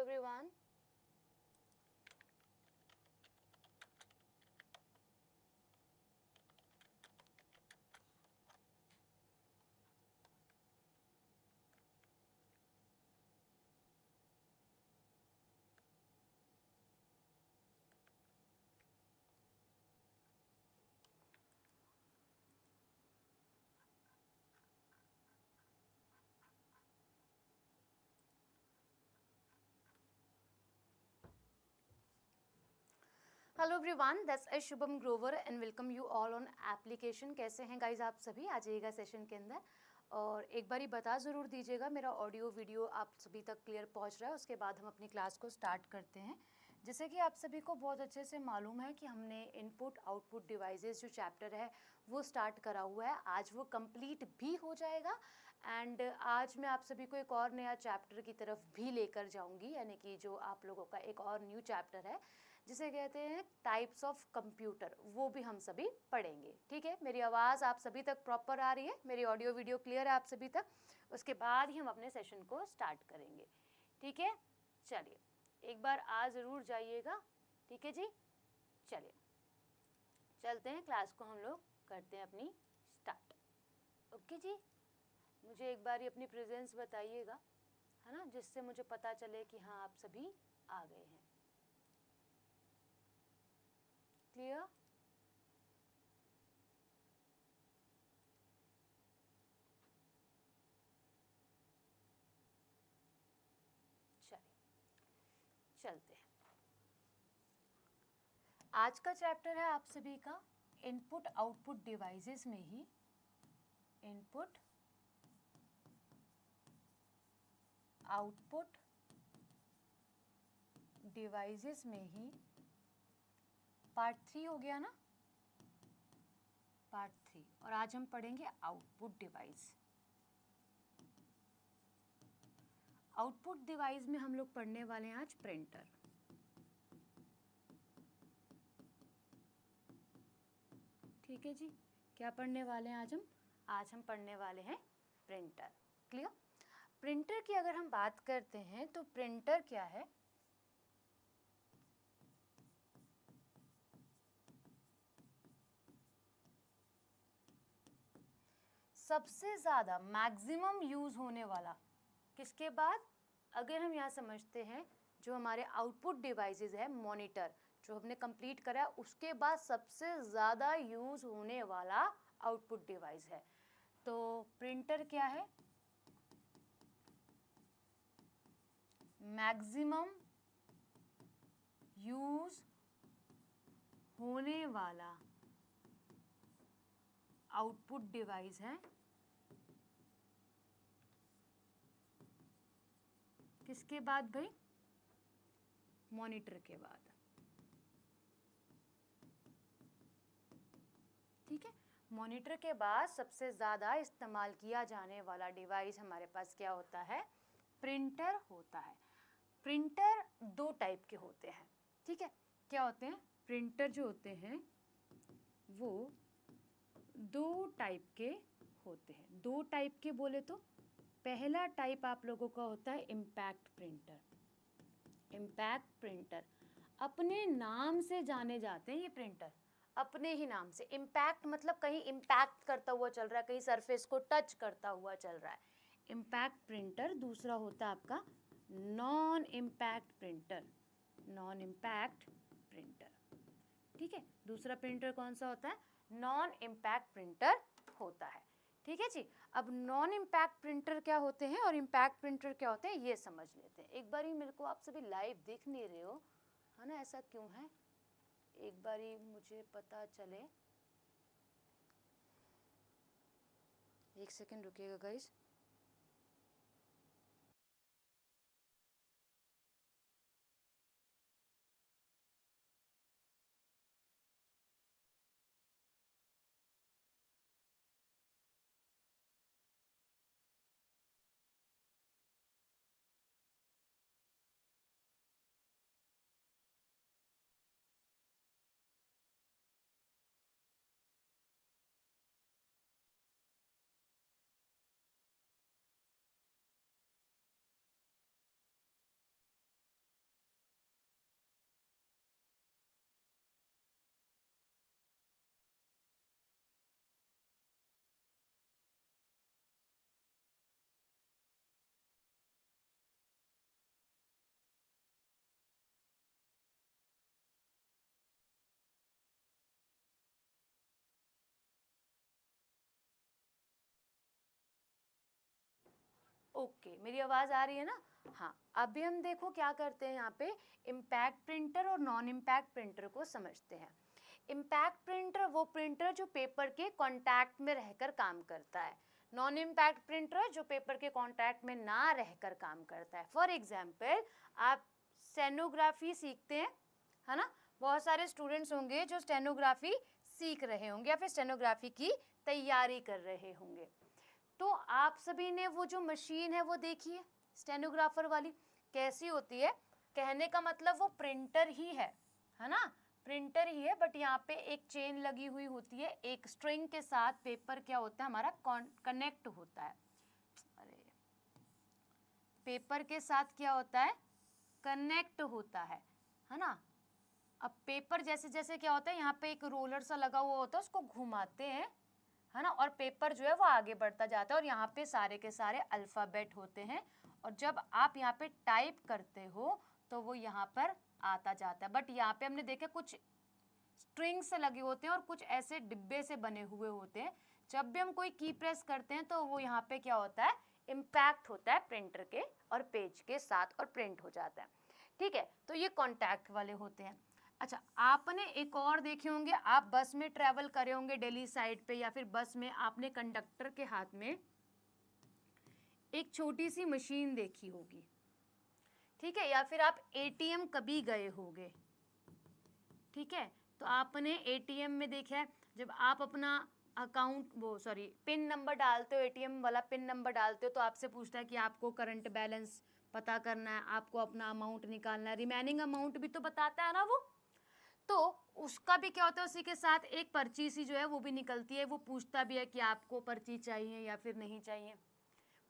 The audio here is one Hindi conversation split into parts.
everyone. Hello everyone, that's I Shubham Grover and welcome you all on application. कैसे हैं गाइज आप सभी? आ जाइएगा सेशन के अंदर और एक बारी बता ज़रूर दीजिएगा मेरा ऑडियो वीडियो आप सभी तक क्लियर पहुंच रहा है। उसके बाद हम अपनी क्लास को स्टार्ट करते हैं। जैसे कि आप सभी को बहुत अच्छे से मालूम है कि हमने इनपुट आउटपुट डिवाइसेस जो चैप्टर है वो स्टार्ट करा हुआ है। आज वो कंप्लीट भी हो जाएगा एंड आज मैं आप सभी को एक और नया चैप्टर की तरफ भी लेकर जाऊंगी, यानी कि जो आप लोगों का एक और न्यू चैप्टर है जिसे कहते हैं टाइप्स ऑफ कंप्यूटर, वो भी हम सभी पढ़ेंगे। ठीक है, मेरी आवाज़ आप सभी तक प्रॉपर आ रही है? मेरी ऑडियो वीडियो क्लियर है आप सभी तक? उसके बाद ही हम अपने सेशन को स्टार्ट करेंगे। ठीक है, चलिए एक बार आ ज़रूर जाइएगा। ठीक है जी, चलिए चलते हैं, क्लास को हम लोग करते हैं अपनी स्टार्ट। ओके जी, मुझे एक बार अपनी प्रेजेंस बताइएगा, है ना, जिससे मुझे पता चले कि हाँ आप सभी आ गए हैं। क्लियर? चलिए चलते हैं। आज का चैप्टर है आप सभी का इनपुट आउटपुट डिवाइसेस में ही इनपुट आउटपुट डिवाइसेस में ही पार्ट 3 हो गया ना, पार्ट 3। और आज हम पढ़ेंगे आउटपुट डिवाइस। आउटपुट डिवाइस में हम लोग पढ़ने वाले हैं आज प्रिंटर। ठीक है जी, क्या पढ़ने वाले हैं आज हम पढ़ने वाले हैं प्रिंटर। क्लियर? प्रिंटर की अगर हम बात करते हैं तो प्रिंटर क्या है? सबसे ज़्यादा मैक्सिमम यूज़ होने वाला किसके बाद? अगर हम यहाँ समझते हैं जो हमारे आउटपुट डिवाइसेस है, मॉनिटर जो हमने कंप्लीट करा है, उसके बाद सबसे ज़्यादा यूज़ होने वाला आउटपुट डिवाइस है। तो प्रिंटर क्या है? मैक्सिमम यूज़ होने वाला आउटपुट डिवाइस है। किसके बाद भाई? मॉनिटर के बाद। ठीक है, मॉनिटर के बाद सबसे ज़्यादा इस्तेमाल किया जाने वाला डिवाइस हमारे पास क्या होता है? प्रिंटर होता है। प्रिंटर दो टाइप के होते हैं। ठीक है, क्या होते हैं? प्रिंटर जो होते हैं वो दो टाइप के होते हैं। दो टाइप के बोले तो पहला टाइप आप लोगों का होता है इम्पैक्ट प्रिंटर। इम्पैक्ट प्रिंटर अपने नाम से जाने जाते हैं। ये प्रिंटर अपने ही नाम से, इम्पैक्ट मतलब कहीं इम्पैक्ट करता हुआ चल रहा है, कहीं सरफेस को टच करता हुआ चल रहा है, इम्पैक्ट प्रिंटर। दूसरा होता है आपका non impact printer. Non impact printer. ठीक है, दूसरा प्रिंटर कौन सा होता है? नॉन इम्पैक्ट प्रिंटर होता है। ठीक है जी, अब नॉन इम्पैक्ट प्रिंटर क्या होते हैं और इम्पैक्ट प्रिंटर क्या होते हैं ये समझ लेते हैं। एक बारी मेरे को आप सभी लाइव दिख नहीं रहे हो, है ना, ऐसा क्यों है? एक बारी मुझे पता चले। एक सेकंड रुकिएगा गाइस। ओके, मेरी आवाज़ आ रही है ना? हाँ, अभी हम देखो क्या करते हैं यहाँ पे, इम्पैक्ट प्रिंटर और नॉन इम्पैक्ट प्रिंटर को समझते हैं। इम्पैक्ट प्रिंटर वो प्रिंटर जो पेपर के कांटेक्ट में रहकर काम करता है, नॉन इम्पैक्ट प्रिंटर जो पेपर के कांटेक्ट में ना रहकर काम करता है। फॉर एग्जांपल, आप स्टेनोग्राफी सीखते हैं, है ना? बहुत सारे स्टूडेंट्स होंगे जो स्टेनोग्राफी सीख रहे होंगे या फिर स्टेनोग्राफी की तैयारी कर रहे होंगे। तो आप सभी ने वो जो मशीन है वो देखी है, स्टेनोग्राफर वाली, कैसी होती है? कहने का मतलब वो प्रिंटर ही है ना? प्रिंटर ही है, बट यहाँ पे एक चेन लगी हुई होती है, एक स्ट्रिंग के साथ पेपर क्या होता है हमारा कनेक्ट होता है। अरे, पेपर के साथ क्या होता है? कनेक्ट होता है ना? अब पेपर जैसे जैसे क्या होता है, यहाँ पे एक रोलर सा लगा हुआ होता है, उसको घुमाते हैं, है ना? और पेपर जो है वो आगे बढ़ता जाता है और यहाँ पे सारे के सारे अल्फ़ाबेट होते हैं, और जब आप यहाँ पे टाइप करते हो तो वो यहाँ पर आता जाता है। बट यहाँ पे हमने देखा कुछ स्ट्रिंग से लगे होते हैं और कुछ ऐसे डिब्बे से बने हुए होते हैं। जब भी हम कोई की प्रेस करते हैं तो वो यहाँ पे क्या होता है? इम्पैक्ट होता है प्रिंटर के और पेज के साथ और प्रिंट हो जाता है। ठीक है, तो ये कॉन्टैक्ट वाले होते हैं। अच्छा, आपने एक और देखे होंगे, आप बस में ट्रैवल करे होंगे दिल्ली साइड पे, या फिर बस में आपने कंडक्टर के हाथ में एक छोटी सी मशीन देखी होगी, ठीक है? या फिर आप एटीएम कभी गए होंगे, ठीक है? तो आपने एटीएम में देखा है, जब आप अपना अकाउंट पिन नंबर डालते हो, एटीएम वाला पिन नंबर डालते हो, तो आपसे पूछता है कि आपको करंट बैलेंस पता करना है, आपको अपना अमाउंट निकालना है, रिमेनिंग अमाउंट भी तो बताता है ना वो। तो उसका भी क्या होता है, उसी के साथ एक पर्ची सी जो है वो भी निकलती है, वो पूछता भी है कि आपको पर्ची चाहिए या फिर नहीं चाहिए,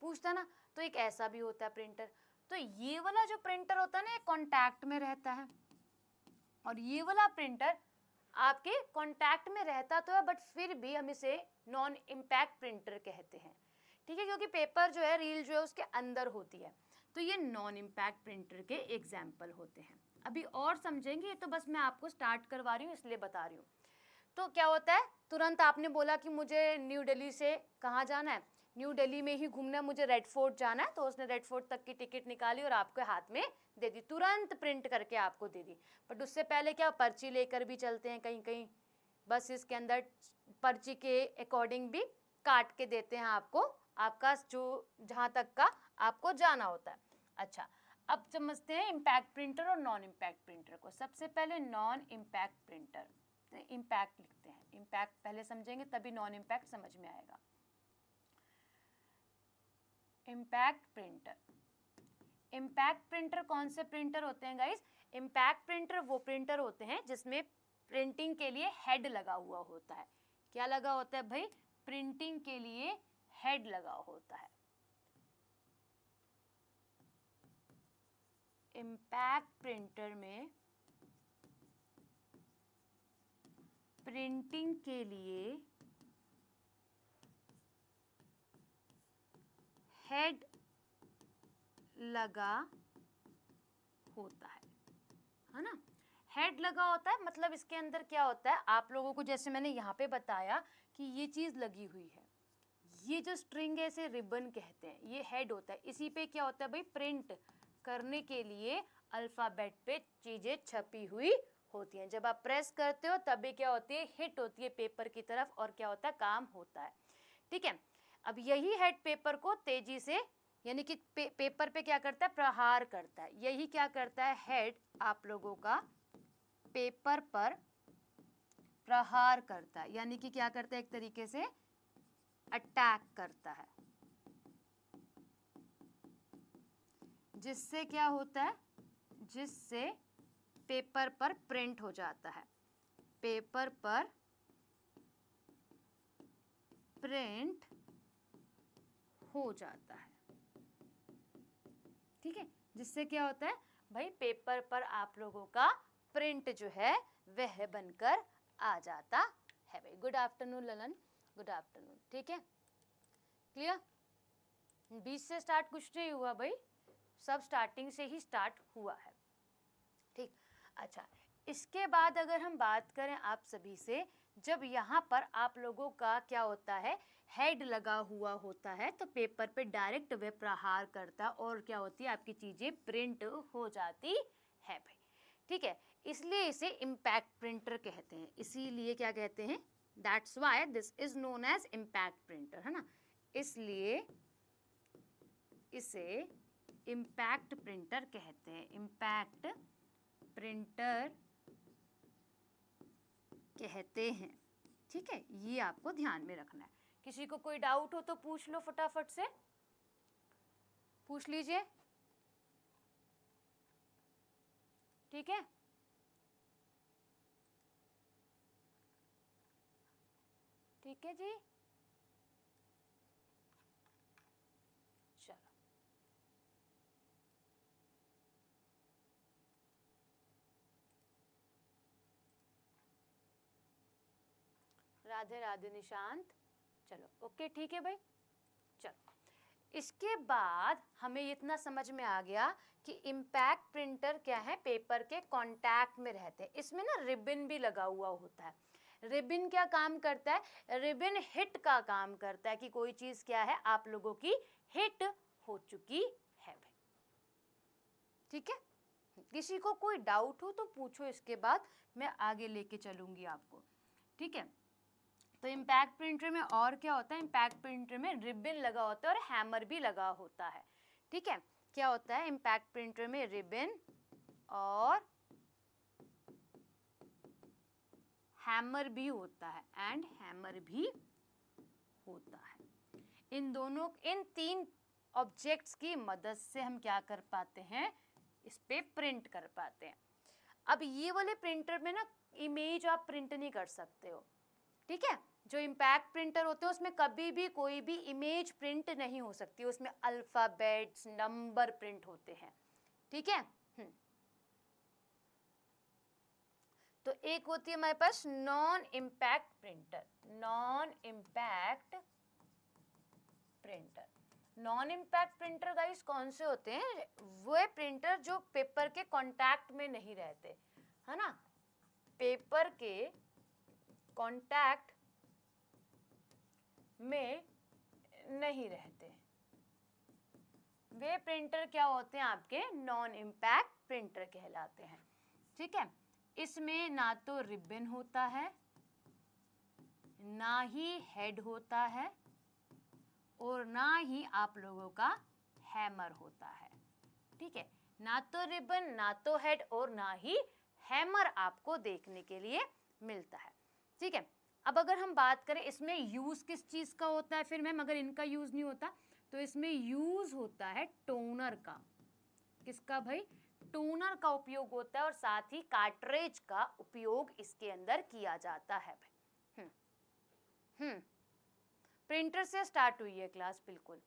पूछता ना। तो एक ऐसा भी होता है प्रिंटर। तो ये वाला जो प्रिंटर होता है ना, ये कॉन्टैक्ट में रहता है, और ये वाला प्रिंटर आपके कांटेक्ट में रहता तो है, बट फिर भी हम इसे नॉन इम्पैक्ट प्रिंटर कहते हैं, ठीक है? क्योंकि पेपर जो है, रील जो है उसके अंदर होती है। तो ये नॉन इम्पैक्ट प्रिंटर के एग्जाम्पल होते हैं। अभी और समझेंगे, ये तो बस मैं आपको स्टार्ट करवा रही हूँ इसलिए बता रही हूँ। तो क्या होता है, तुरंत आपने बोला कि मुझे न्यू दिल्ली से कहाँ जाना है, न्यू दिल्ली में ही घूमना है, मुझे रेड फोर्ट जाना है, तो उसने रेड फोर्ट तक की टिकट निकाली और आपके हाथ में दे दी, तुरंत प्रिंट करके आपको दे दी। बट उससे पहले क्या, पर्ची लेकर भी चलते हैं कहीं कहीं, बस इसके अंदर पर्ची के अकॉर्डिंग भी काट के देते हैं आपको, आपका जो जहाँ तक का आपको जाना होता है। अच्छा, अब समझते हैं इम्पैक्ट प्रिंटर और नॉन इम्पैक्ट प्रिंटर को। सबसे पहले नॉन इम्पैक्ट प्रिंटर, इम्पैक्ट लिखते हैं, इम्पैक्ट पहले समझेंगे तभी नॉन इम्पैक्ट समझ में आएगा। इम्पैक्ट प्रिंटर, इम्पैक्ट प्रिंटर कौन से प्रिंटर होते हैं गाइस? इम्पैक्ट प्रिंटर वो प्रिंटर होते हैं जिसमें प्रिंटिंग के लिए हेड लगा हुआ होता है। क्या लगा होता है भाई? प्रिंटिंग के लिए हेड लगा होता है। इम्पैक्ट प्रिंटर में प्रिंटिंग के लिए हेड लगा होता है ना? हेड लगा होता है, मतलब इसके अंदर क्या होता है, आप लोगों को जैसे मैंने यहाँ पे बताया कि ये चीज़ लगी हुई है, ये जो स्ट्रिंग है इसे रिबन कहते हैं, ये हेड होता है। इसी पे क्या होता है भाई, प्रिंट करने के लिए अल्फ़ाबेट पे चीज़ें छपी हुई होती हैं। जब आप प्रेस करते हो तभी क्या होती है, हिट होती है पेपर की तरफ, और क्या होता है, काम होता है। ठीक है, अब यही हेड पेपर को तेजी से, यानी कि पेपर पे क्या करता है, प्रहार करता है। यही क्या करता है, हेड आप लोगों का पेपर पर प्रहार करता है, यानी कि क्या करता है, एक तरीके से अटैक करता है, जिससे क्या होता है, जिससे पेपर पर प्रिंट हो जाता है, पेपर पर प्रिंट हो जाता है। ठीक है, जिससे क्या होता है भाई, पेपर पर आप लोगों का प्रिंट जो है वह बनकर आ जाता है भाई। Good afternoon Lalan, good afternoon. ठीक है, क्लियर? 20 से स्टार्ट कुछ नहीं हुआ भाई, सब स्टार्टिंग से ही स्टार्ट हुआ है। ठीक, अच्छा, इसके बाद अगर हम बात करें आप सभी से, जब यहाँ पर आप लोगों का क्या होता है, हेड लगा हुआ होता है, तो पेपर पे डायरेक्ट वे प्रहार करता है और क्या होती है, आपकी चीजें प्रिंट हो जाती है भाई। ठीक है, इसलिए इसे इम्पैक्ट प्रिंटर कहते हैं। इसीलिए क्या कहते हैं, that's why this is known as impact printer, है ना। इसलिए इसे इम्पैक्ट प्रिंटर कहते हैं, इम्पैक्ट प्रिंटर कहते हैं। ठीक है, ये आपको ध्यान में रखना है। किसी को कोई डाउट हो तो पूछ लो, फटाफट से पूछ लीजिए। ठीक है, ठीक है जी, चलो। राधे राधे निशांत, चलो ओके, ठीक है भाई। चलो, इसके बाद हमें इतना समझ में आ गया कि इम्पैक्ट प्रिंटर क्या है, पेपर के कांटेक्ट में रहते हैं। इसमें ना रिबन भी लगा हुआ होता है। रिबन क्या काम करता है, रिबन हिट का काम करता है कि कोई चीज क्या है, आप लोगों की हिट हो चुकी है भाई। ठीक है, किसी को कोई डाउट हो तो पूछो, इसके बाद मैं आगे लेके चलूंगी आपको। ठीक है, तो इम्पैक्ट प्रिंटर में और क्या होता है, इम्पैक्ट प्रिंटर में रिबन लगा होता है और हैमर भी लगा होता है। ठीक है, क्या होता है इम्पैक्ट प्रिंटर में, रिबन और हैमर भी होता है, एंड हैमर भी होता है। इन दोनों, इन तीन ऑब्जेक्ट्स की मदद से हम क्या कर पाते हैं, इस पे प्रिंट कर पाते हैं। अब ये वाले प्रिंटर में ना इमेज आप प्रिंट नहीं कर सकते हो। ठीक है, जो इम्पैक्ट प्रिंटर होते हैं उसमें कभी भी कोई भी इमेज प्रिंट नहीं हो सकती, उसमें अल्फाबेट्स, नंबर प्रिंट होते हैं। ठीक है, तो एक होती है हमारे पास non impact printer, non impact printer. Non impact printer guys कौन से होते हैं, वो प्रिंटर जो पेपर के कांटेक्ट में नहीं रहते, है ना, पेपर के कांटेक्ट में नहीं रहते, वे प्रिंटर क्या होते हैं, आपके नॉन इम्पैक्ट प्रिंटर कहलाते हैं। ठीक है, इसमें ना तो रिबन होता है, ना ही हेड होता है, और ना ही आप लोगों का हैमर होता है। ठीक है, ना तो रिबन, ना तो हेड, और ना ही हैमर आपको देखने के लिए मिलता है। ठीक है, अब अगर हम बात करें इसमें यूज किस चीज का होता है, फिर मैम अगर इनका यूज नहीं होता तो इसमें यूज होता है टोनर का। किसका भाई, टोनर का उपयोग होता है, और साथ ही कार्ट्रिज का उपयोग इसके अंदर किया जाता है भाई। प्रिंटर से स्टार्ट हुई है क्लास, बिल्कुल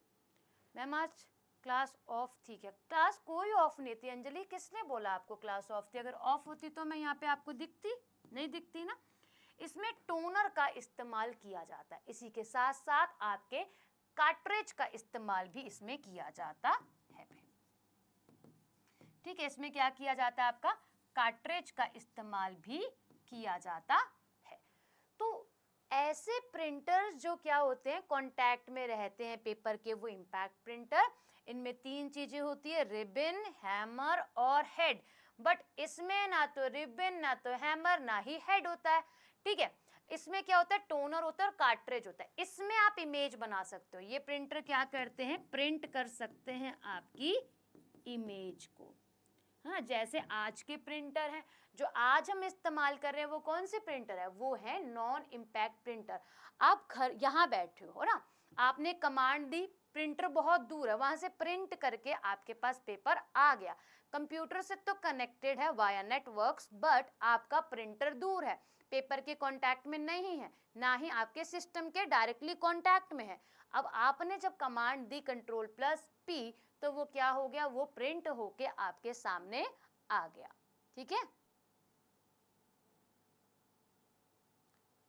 मैम आज क्लास ऑफ थी क्या, क्लास कोई ऑफ नहीं थी अंजलि, किसने बोला आपको क्लास ऑफ थी, अगर ऑफ होती तो मैं यहाँ पे आपको दिखती, नहीं दिखती ना। इसमें टोनर का इस्तेमाल किया जाता है, इसी के साथ साथ आपके कार्ट्रिज का इस्तेमाल भी इसमें किया जाता है। ठीक है, इसमें क्या किया जाता है, आपका कार्ट्रिज का इस्तेमाल भी किया जाता है। तो ऐसे प्रिंटर्स जो क्या होते हैं, कांटेक्ट में रहते हैं पेपर के, वो इम्पैक्ट प्रिंटर। इनमें तीन चीजें होती है, रिबन, हैमर और हेड। बट इसमें ना तो रिबन, ना तो हैमर, ना ही हेड होता है। ठीक है, इसमें क्या होता है, टोनर होता है और कार्ट्रिज होता है। इसमें आप इमेज बना सकते हो, ये प्रिंटर क्या करते हैं, प्रिंट कर सकते हैं आपकी इमेज को। हाँ, जैसे आज के प्रिंटर हैं जो आज हम इस्तेमाल कर रहे हैं, वो कौन से प्रिंटर है, वो है नॉन इम्पैक्ट प्रिंटर। आप घर यहाँ बैठे हो ना, आपने कमांड दी, प्रिंटर बहुत दूर है, वहां से प्रिंट करके आपके पास पेपर आ गया। कंप्यूटर से तो कनेक्टेड है वाया नेटवर्क्स, बट आपका प्रिंटर दूर है, पेपर के कांटेक्ट में नहीं है, ना ही आपके सिस्टम के डायरेक्टली कांटेक्ट में है। अब आपने जब कमांड दी Ctrl+P, तो वो क्या हो गया, वो प्रिंट होके आपके सामने आ गया। ठीक है,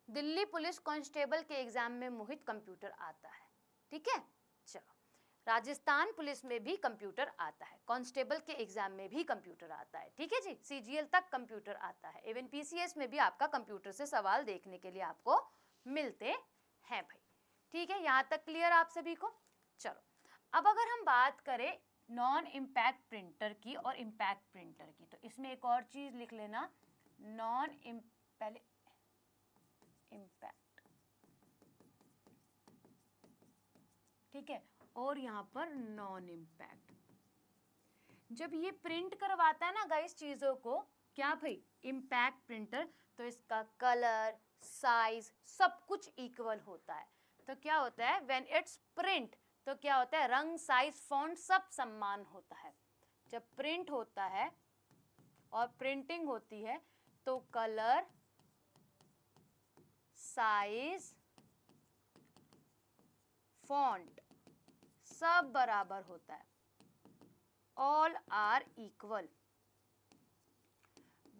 दिल्ली पुलिस कांस्टेबल के एग्जाम में मोहित कंप्यूटर आता है। ठीक है, चलो राजस्थान पुलिस में भी कंप्यूटर आता है, कांस्टेबल के एग्जाम में भी कंप्यूटर आता है, ठीक है जी, सीजीएल तक कंप्यूटर आता है, इवन पीसीएस में भी आपका कंप्यूटर से सवाल देखने के लिए आपको मिलते हैं भाई। ठीक है, यहाँ तक क्लियर आप सभी को। चलो अब अगर हम बात करें नॉन इम्पैक्ट प्रिंटर की और इम्पैक्ट प्रिंटर की, तो इसमें एक और चीज लिख लेना, पहले इम्पैक्ट, ठीक है, और यहाँ पर नॉन इम्पैक्ट। जब ये प्रिंट करवाता है ना गाइस चीजों को, क्या भाई, इम्पैक्ट प्रिंटर, तो इसका कलर, साइज सब कुछ इक्वल होता है। तो क्या होता है, व्हेन इट्स प्रिंट, तो क्या होता है, रंग, साइज, फॉन्ट सब समान होता है। जब प्रिंट होता है और प्रिंटिंग होती है तो कलर, साइज, फॉन्ट सब बराबर होता है, ऑल आर इक्वल।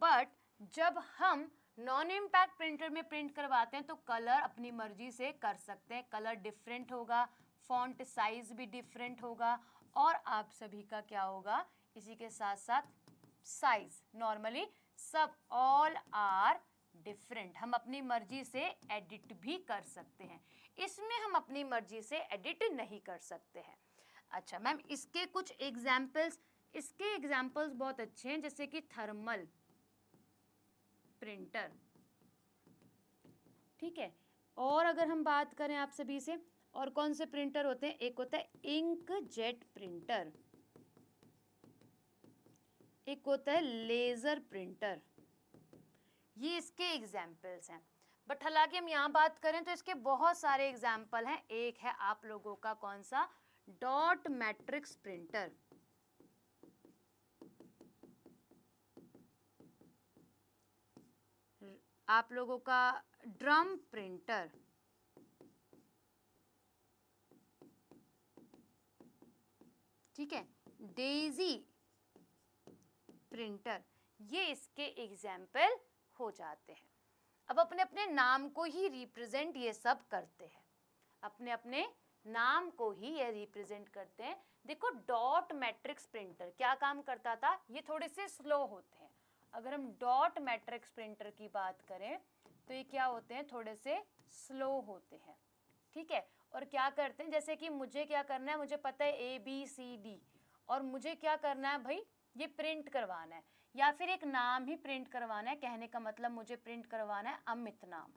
बट जब हम नॉन इम्पैक्ट प्रिंटर में प्रिंट करवाते हैं तो कलर अपनी मर्जी से कर सकते हैं, कलर डिफरेंट होगा, फॉन्ट साइज भी डिफरेंट होगा, और आप सभी का क्या होगा, इसी के साथ साथ साइज, नॉर्मली सब ऑल आर डिफरेंट। हम अपनी मर्जी से एडिट भी कर सकते हैं, इसमें हम अपनी मर्जी से एडिट नहीं कर सकते हैं। अच्छा मैम, इसके कुछ एग्जाम्पल्स, इसके एग्जाम्पल्स बहुत अच्छे हैं, जैसे कि थर्मल प्रिंटर, ठीक है। और अगर हम बात करें आप सभी से, और कौन से प्रिंटर होते हैं, एक होता है इंक जेट प्रिंटर, एक होता है लेजर प्रिंटर, ये इसके एग्जाम्पल्स हैं। बट हालांकि हम यहाँ बात करें तो इसके बहुत सारे एग्जाम्पल हैं। एक है आप लोगों का कौन सा, डॉट मैट्रिक्स प्रिंटर, आप लोगों का ड्रम प्रिंटर, ठीक है, डेजी प्रिंटर, ये इसके एग्जाम्पल हो जाते हैं। अब अपने अपने नाम को ही रिप्रेजेंट ये सब करते हैं, अपने अपने नाम को ही ये रिप्रेजेंट करते हैं। देखो डॉट मैट्रिक्स प्रिंटर क्या काम करता था, ये थोड़े से स्लो होते हैं। अगर हम डॉट मैट्रिक्स प्रिंटर की बात करें तो ये क्या होते हैं, थोड़े से स्लो होते हैं, ठीक है। और क्या करते हैं, जैसे कि मुझे क्या करना है, मुझे पता है ABCD, और मुझे क्या करना है भाई, ये प्रिंट करवाना है, या फिर एक नाम ही प्रिंट करवाना है। कहने का मतलब मुझे प्रिंट करवाना है अमित नाम,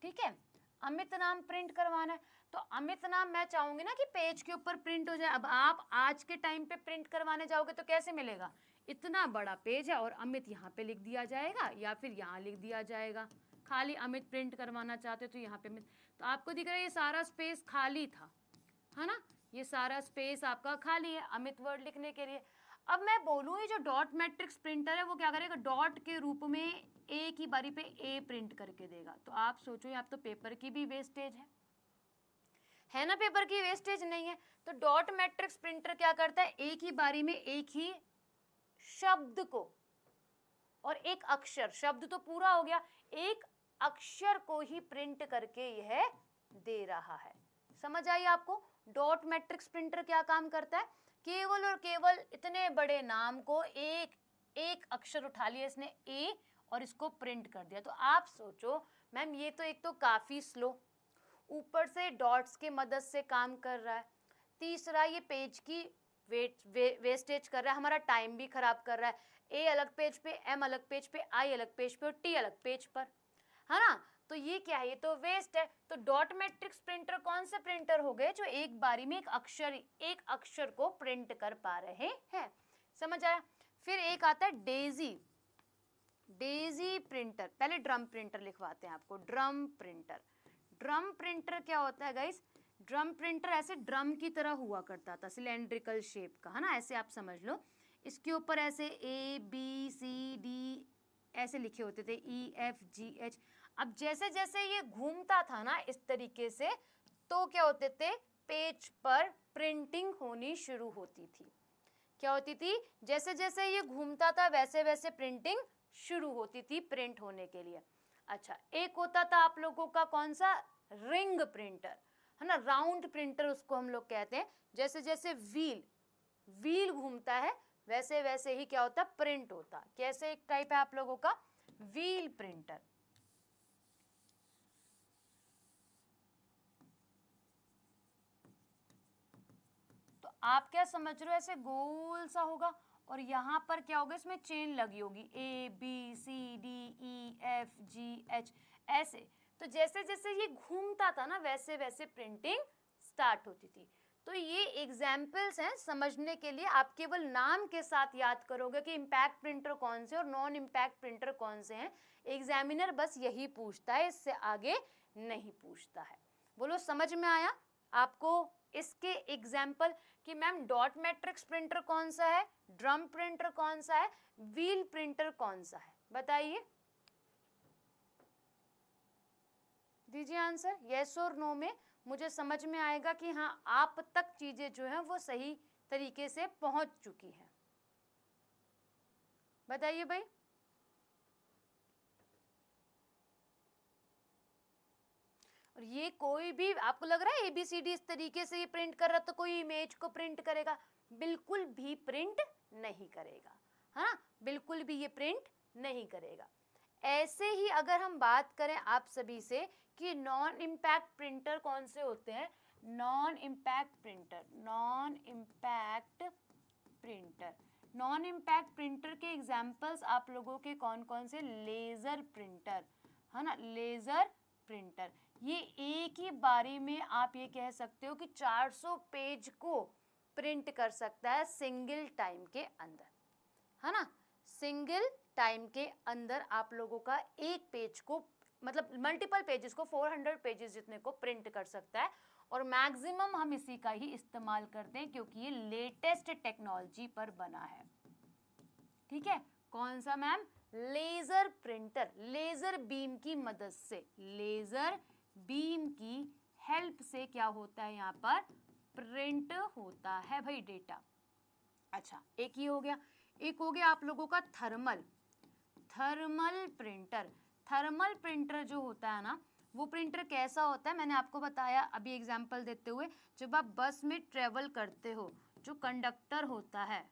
ठीक है, अमित नाम प्रिंट करवाना है। तो अमित नाम मैं चाहूंगी ना कि पेज के ऊपर प्रिंट हो जाए। अब आप आज के टाइम पे प्रिंट करवाने जाओगे तो कैसे मिलेगा, इतना बड़ा पेज है और अमित यहाँ पे लिख दिया जाएगा या फिर यहाँ लिख दिया जाएगा। खाली अमित प्रिंट करवाना चाहते हो तो यहाँ पे अमित, तो आपको दिख रहा है ये सारा स्पेस खाली था, है ना, ये सारा स्पेस आपका खाली है अमित वर्ड लिखने के लिए। अब मैं बोलूँ ये जो डॉट मैट्रिक्स प्रिंटर है वो क्या करेगा, डॉट के रूप में ए की बारी पे ए प्रिंट करके देगा। तो आप सोचो आप तो पेपर की भी वेस्टेज है ना, पेपर की वेस्टेज नहीं है। तो डॉट मैट्रिक्स प्रिंटर क्या करता है, एक ही बारी में एक ही शब्द को और एक अक्षर, शब्द तो पूरा हो गया, एक अक्षर को ही प्रिंट करके यह दे रहा है। समझ आई आपको, डॉट मैट्रिक्स प्रिंटर क्या काम करता है, केवल और केवल इतने बड़े नाम को एक एक अक्षर उठा लिया इसने ए और इसको प्रिंट कर दिया। तो आप सोचो मैम ये तो एक तो काफी स्लो, ऊपर से डॉट्स के मदद से काम कर रहा है, तीसरा ये पेज की वेस्टेज कर रहा है, हमारा टाइम भी खराब कर रहा है। ए अलग पेज पे, एम अलग पेज पे, आई अलग पेज पे और टी अलग पेज पर, है ना, तो ये क्या है, ये तो वेस्ट है। तो डॉट मैट्रिक्स प्रिंटर कौन से प्रिंटर हो गए, जो एक बारी में एक अक्षर को प्रिंट कर पा रहे हैं। समझ आया। फिर एक आता है डेजी प्रिंटर, पहले ड्रम प्रिंटर लिखवाते हैं आपको, ड्रम प्रिंटर। ड्रम प्रिंटर क्या होता है गाइस, ड्रम प्रिंटर ऐसे ड्रम की तरह हुआ करता था, सिलेंड्रिकल शेप का, है ना, ऐसे आप समझ लो। इसके ऊपर ऐसे ABCD ऐसे लिखे होते थे, EFGH। अब जैसे जैसे ये घूमता था ना इस तरीके से, तो क्या होते थे, पेज पर प्रिंटिंग होनी शुरू होती थी। क्या होती थी, जैसे जैसे ये घूमता था वैसे वैसे प्रिंटिंग शुरू होती थी प्रिंट होने के लिए। अच्छा, एक होता था आप लोगों का कौन सा, रिंग प्रिंटर। है ना, राउंड प्रिंटर उसको हम लोग कहते हैं। जैसे जैसे व्हील घूमता है वैसे वैसे ही क्या होता है, प्रिंट होता। कैसे एक टाइप है आप लोगों का, व्हील प्रिंटर। तो आप क्या समझ रहे हो, ऐसे गोल सा होगा और यहाँ पर क्या होगा, इसमें चेन लगी होगी, ABCDEFGH ऐसे। तो जैसे जैसे ये घूमता था ना वैसे वैसे प्रिंटिंग स्टार्ट होती थी। तो ये एग्जाम्पल्स हैं समझने के लिए, आप केवल नाम के साथ याद करोगे कि इम्पैक्ट प्रिंटर कौन से और नॉन इम्पैक्ट प्रिंटर कौन से हैं। एग्जामिनर बस यही पूछता है, इससे आगे नहीं पूछता है। बोलो समझ में आया आपको इसके एग्जाम्पल कि मैम डॉट मैट्रिक्स प्रिंटर कौन सा है, ड्रम प्रिंटर कौन सा है, व्हील प्रिंटर कौन सा है, बताइए, दीजिए आंसर यस और नो में। मुझे समझ में आएगा कि हाँ आप तक चीजें जो हैं वो सही तरीके से पहुंच चुकी हैं। बताइए भाई। और ये कोई भी आपको लग रहा है ABCD इस तरीके से ये प्रिंट कर रहा तो कोई इमेज को प्रिंट करेगा, बिल्कुल भी प्रिंट नहीं करेगा, है ना, बिल्कुल भी ये प्रिंट नहीं करेगा। ऐसे ही अगर हम बात करें आप सभी से कि नॉन इम्पैक्ट प्रिंटर कौन से होते हैं, non impact printer, non impact printer, non impact printer के एग्जांपल्स आप लोगों के कौन कौन से, लेजर प्रिंटर, है ना, लेजर प्रिंटर। ये एक ही बारी में आप ये कह सकते हो कि 400 पेज को प्रिंट कर सकता है सिंगल टाइम के अंदर, है ना, सिंगल टाइम के अंदर आप लोगों का एक पेज को, मतलब मल्टीपल पेजेस को, 400 पेजेस जितने को प्रिंट कर सकता है। और मैक्सिमम हम इसी का ही इस्तेमाल करते हैं क्योंकि ये लेटेस्ट टेक्नोलॉजी पर बना है। ठीक है, कौन सा ma'am, laser printer, laser beam की मदद से, लेजर बीम की हेल्प से क्या होता है, यहाँ पर प्रिंट होता है भाई डेटा। अच्छा एक ये हो गया, एक हो गया आप लोगों का thermal, thermal printer. Thermal printer जो होता है ना, वो प्रिंटर कैसा होता है, मैंने आपको बताया अभी एग्जांपल देते हुए, जब आप बस में ट्रेवल करते हो, जो कंडक्टर होता है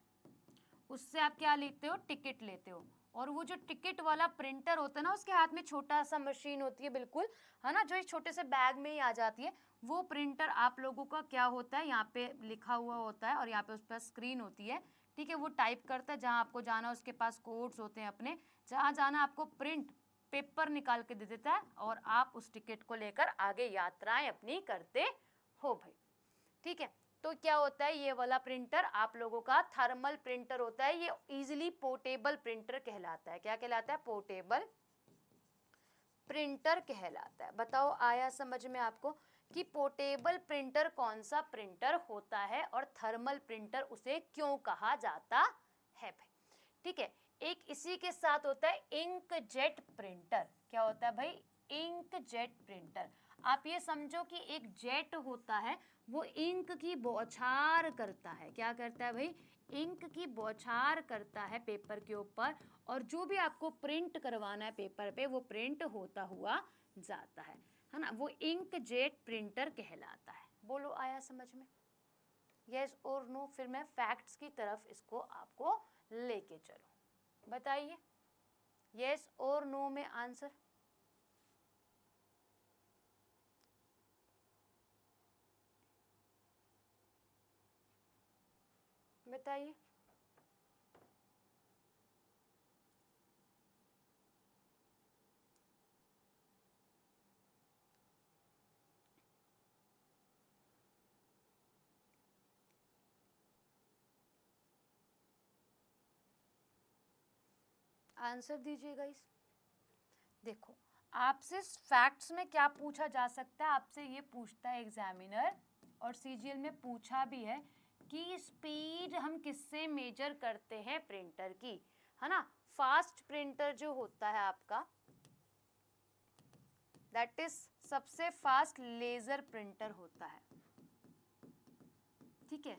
उससे आप क्या लेते हो, टिकट लेते हो, और वो जो टिकट वाला प्रिंटर होता है ना, उसके हाथ में छोटा सा मशीन होती है बिल्कुल, है ना, जो इस छोटे से बैग में ही आ जाती है, वो प्रिंटर आप लोगों का क्या होता है, यहाँ पे लिखा हुआ होता है और यहाँ पे उस पर स्क्रीन होती है। ठीक है, वो टाइप करता है, जहाँ आपको जाना उसके पास कोड्स होते हैं अपने, जहाँ जाना आपको प्रिंट पेपर निकाल के दे देता है और आप उस टिकट को लेकर आगे यात्राएं अपनी करते हो भाई। ठीक है, तो क्या होता है, ये वाला प्रिंटर आप लोगों का थर्मल प्रिंटर होता है, ये इजीली पोर्टेबल प्रिंटर कहलाता है। क्या कहलाता है, पोर्टेबल प्रिंटर कहलाता है। बताओ आया समझ में आपको कि पोर्टेबल प्रिंटर कौन सा प्रिंटर होता है और थर्मल प्रिंटर उसे क्यों कहा जाता है भाई। ठीक है, एक इसी के साथ होता है इंकजेट प्रिंटर। क्या होता है भाई, इंकजेट प्रिंटर। आप ये समझो कि एक जेट होता है, वो इंक की बौछार करता है। क्या करता है भाई, इंक की बौछार करता है पेपर के ऊपर, और जो भी आपको प्रिंट करवाना है पेपर पे वो प्रिंट होता हुआ जाता है ना, वो इंकजेट प्रिंटर कहलाता है। बोलो आया समझ में, यस और नो, फिर मैं फैक्ट्स की तरफ इसको आपको लेके चलूं, बताइए यस और नो में आंसर। बताइए, आंसर दीजिएगा इस। देखो आपसे फैक्ट्स में क्या पूछा जा सकता है, आपसे ये पूछता है एग्जामिनर, और सीजीएल में पूछा भी है कि स्पीड हम किससे मेजर करते हैं प्रिंटर की, है ना। फास्ट प्रिंटर जो होता है आपका, दैट इज सबसे फास्ट लेजर प्रिंटर होता है। ठीक है,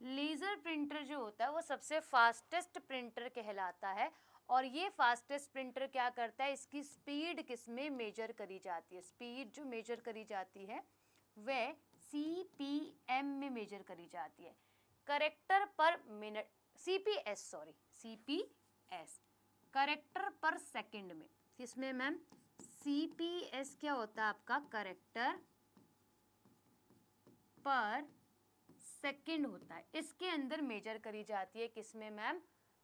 लेजर प्रिंटर जो होता है वो सबसे फास्टेस्ट प्रिंटर कहलाता है। और ये फास्टेस्ट प्रिंटर क्या करता है, इसकी स्पीड किस में मेजर करी जाती है, स्पीड जो मेजर करी जाती है वह CPM में मेजर करी जाती है, कैरेक्टर पर मिनट, CPS कैरेक्टर पर सेकंड में। किसमें मैम? CPS क्या होता है आपका? कैरेक्टर पर सेकंड होता है, इसके अंदर मेजर करी जाती है। किसमें मैम?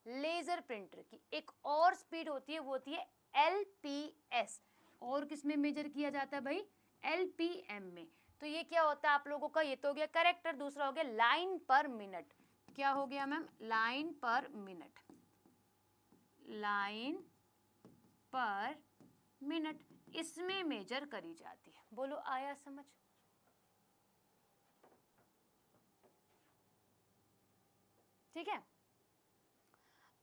लेजर प्रिंटर की। एक और स्पीड होती है, वो होती है LPS। और किसमें मेजर किया जाता है भाई? LPM में। तो ये क्या होता है आप लोगों का? ये तो हो गया कैरेक्टर, दूसरा हो गया लाइन पर मिनट। क्या हो गया मैम? लाइन पर मिनट, लाइन पर मिनट, इसमें मेजर करी जाती है। बोलो आया समझ? ठीक है।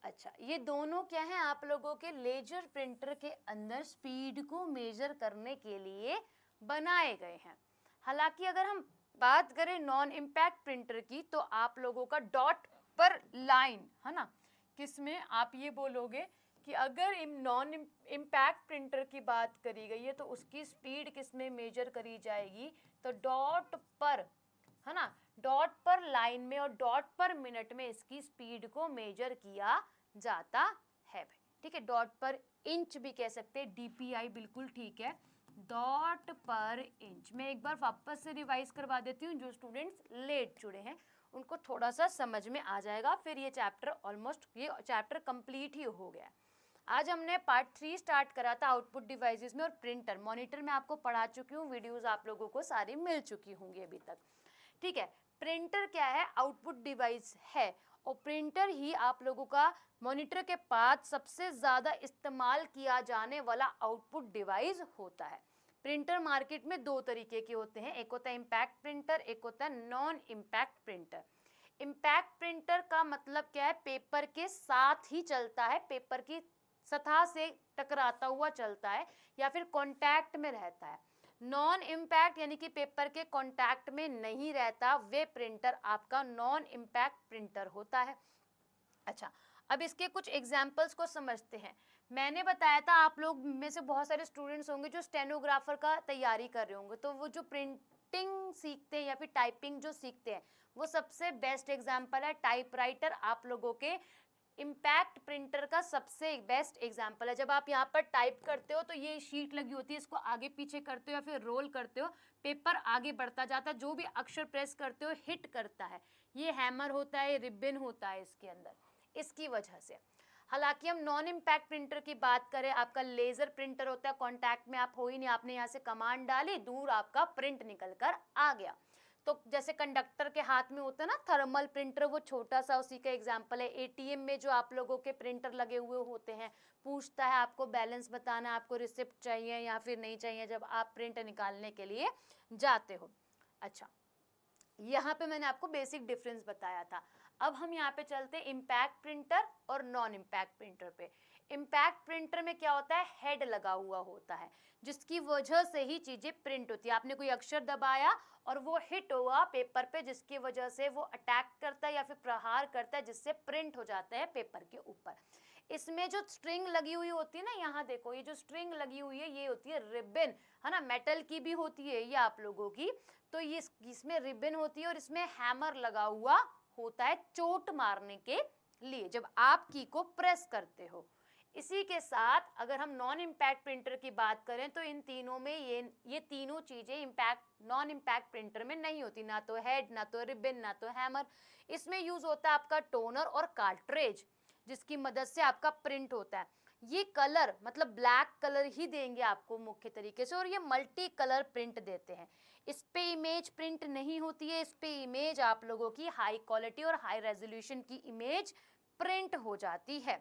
अच्छा, ये दोनों क्या है आप लोगों के लेजर प्रिंटर के अंदर स्पीड को मेजर करने के लिए बनाए गए हैं। हालांकि अगर हम बात करें नॉन इम्पैक्ट प्रिंटर की, तो आप लोगों का डॉट पर लाइन है ना, किसमें आप ये बोलोगे कि अगर नॉन इम्पैक्ट प्रिंटर की बात करी गई है तो उसकी स्पीड किसमें मेजर करी जाएगी? तो डॉट पर, है ना, डॉट पर लाइन में और डॉट पर मिनट में इसकी स्पीड को मेजर किया जाता है भाई। ठीक है, डॉट पर इंच भी कह सकते हैं, DPI बिल्कुल ठीक है, डॉट पर इंच। मैं एक बार वापस से रिवाइज करवा देती हूँ, जो स्टूडेंट्स लेट जुड़े हैं उनको थोड़ा सा समझ में आ जाएगा, फिर ये चैप्टर ऑलमोस्ट, ये चैप्टर कंप्लीट ही हो गया। आज हमने पार्ट 3 स्टार्ट करा था आउटपुट डिवाइसेस में, और प्रिंटर मॉनिटर में आपको पढ़ा चुकी हूँ, वीडियोस आप लोगों को सारी मिल चुकी होंगी अभी तक। ठीक है, प्रिंटर क्या है? आउटपुट डिवाइस है, और प्रिंटर ही आप लोगों का मॉनिटर के बाद सबसे ज्यादा इस्तेमाल किया जाने वाला आउटपुट डिवाइस होता है। प्रिंटर मार्केट में दो तरीके के होते हैं, एक होता है इम्पैक्ट प्रिंटर, एक होता है non impact printer. Impact printer का मतलब क्या है? पेपर के साथ ही चलता है, पेपर की सतह से टकराता हुआ चलता है, या फिर कांटेक्ट में रहता है। नॉन इम्पैक्ट यानी कि पेपर के कांटेक्ट में नहीं रहता, वे प्रिंटर आपका नॉन इम्पैक्ट प्रिंटर होता है। अच्छा, अब इसके कुछ एग्जाम्पल्स को समझते हैं। मैंने बताया था, आप लोग में से बहुत सारे स्टूडेंट्स होंगे जो स्टेनोग्राफर का तैयारी कर रहे होंगे, तो वो जो प्रिंटिंग सीखते हैं या फिर टाइपिंग जो सीखते हैं, वो सबसे बेस्ट एग्जाम्पल है टाइपराइटर। आप लोगों के इम्पैक्ट प्रिंटर का सबसे बेस्ट एग्जाम्पल है। जब आप यहाँ पर टाइप करते हो तो ये शीट लगी होती है, इसको आगे पीछे करते हो या फिर रोल करते हो, पेपर आगे बढ़ता जाता है, जो भी अक्षर प्रेस करते हो हिट करता है। ये हैमर होता है, रिबन होता है इसके अंदर, इसकी वजह से। हालांकि हम नॉन इम्पैक्ट प्रिंटर की बात करें, आपका लेजर प्रिंटर होता है, कांटेक्ट में आप हो ही नहीं, आपने यहाँ से कमांड डाली, दूर आपका प्रिंट निकल कर आ गया। तो जैसे कंडक्टर के हाथ में होता है ना थर्मल प्रिंटर, वो छोटा सा उसी का एग्जांपल है। ATM में जो आप लोगों के प्रिंटर लगे हुए होते हैं, पूछता है आपको बैलेंस बताना, आपको रिसिप्ट चाहिए या फिर नहीं चाहिए, जब आप प्रिंट निकालने के लिए जाते हो। अच्छा, यहाँ पे मैंने आपको बेसिक डिफरेंस बताया था। अब हम यहाँ पे चलते हैं इम्पैक्ट प्रिंटर और नॉन इम्पैक्ट प्रिंटर पे। इम्पैक्ट प्रिंटर में क्या होता है? हेड लगा हुआ होता है, जिसकी वजह से ही चीजें प्रिंट होती है। आपने कोई अक्षर दबाया और वो हिट हुआ पेपर पे, जिसकी वजह से वो अटैक करता है या फिर प्रहार करता है, जिससे प्रिंट हो जाता है पेपर के ऊपर। इसमें जो स्ट्रिंग लगी हुई होती है ना, यहाँ देखो ये जो स्ट्रिंग लगी हुई है, ये होती है रिबन, है ना, मेटल की भी होती है ये आप लोगों की। तो ये इसमें रिबन होती है और इसमें हैमर लगा हुआ होता है चोट मारने के लिए, जब आप की को प्रेस करते हो। इसी के साथ अगर हम नॉन इम्पैक्ट प्रिंटर की बात करें, तो इन तीनों में ये तीनों चीजें इम्पैक्ट नॉन इम्पैक्ट प्रिंटर में नहीं होती, ना तो हेड, ना तो रिबन, ना तो हैमर। इसमें यूज होता है आपका टोनर और कार्ट्रेज, जिसकी मदद से आपका प्रिंट होता है। ये कलर मतलब ब्लैक कलर ही देंगे आपको मुख्य तरीके से, और ये मल्टी कलर प्रिंट देते हैं। इस पे इमेज प्रिंट नहीं होती है, इस पे इमेज आप लोगों की हाई क्वालिटी और हाई रेजोल्यूशन की इमेज प्रिंट हो जाती है।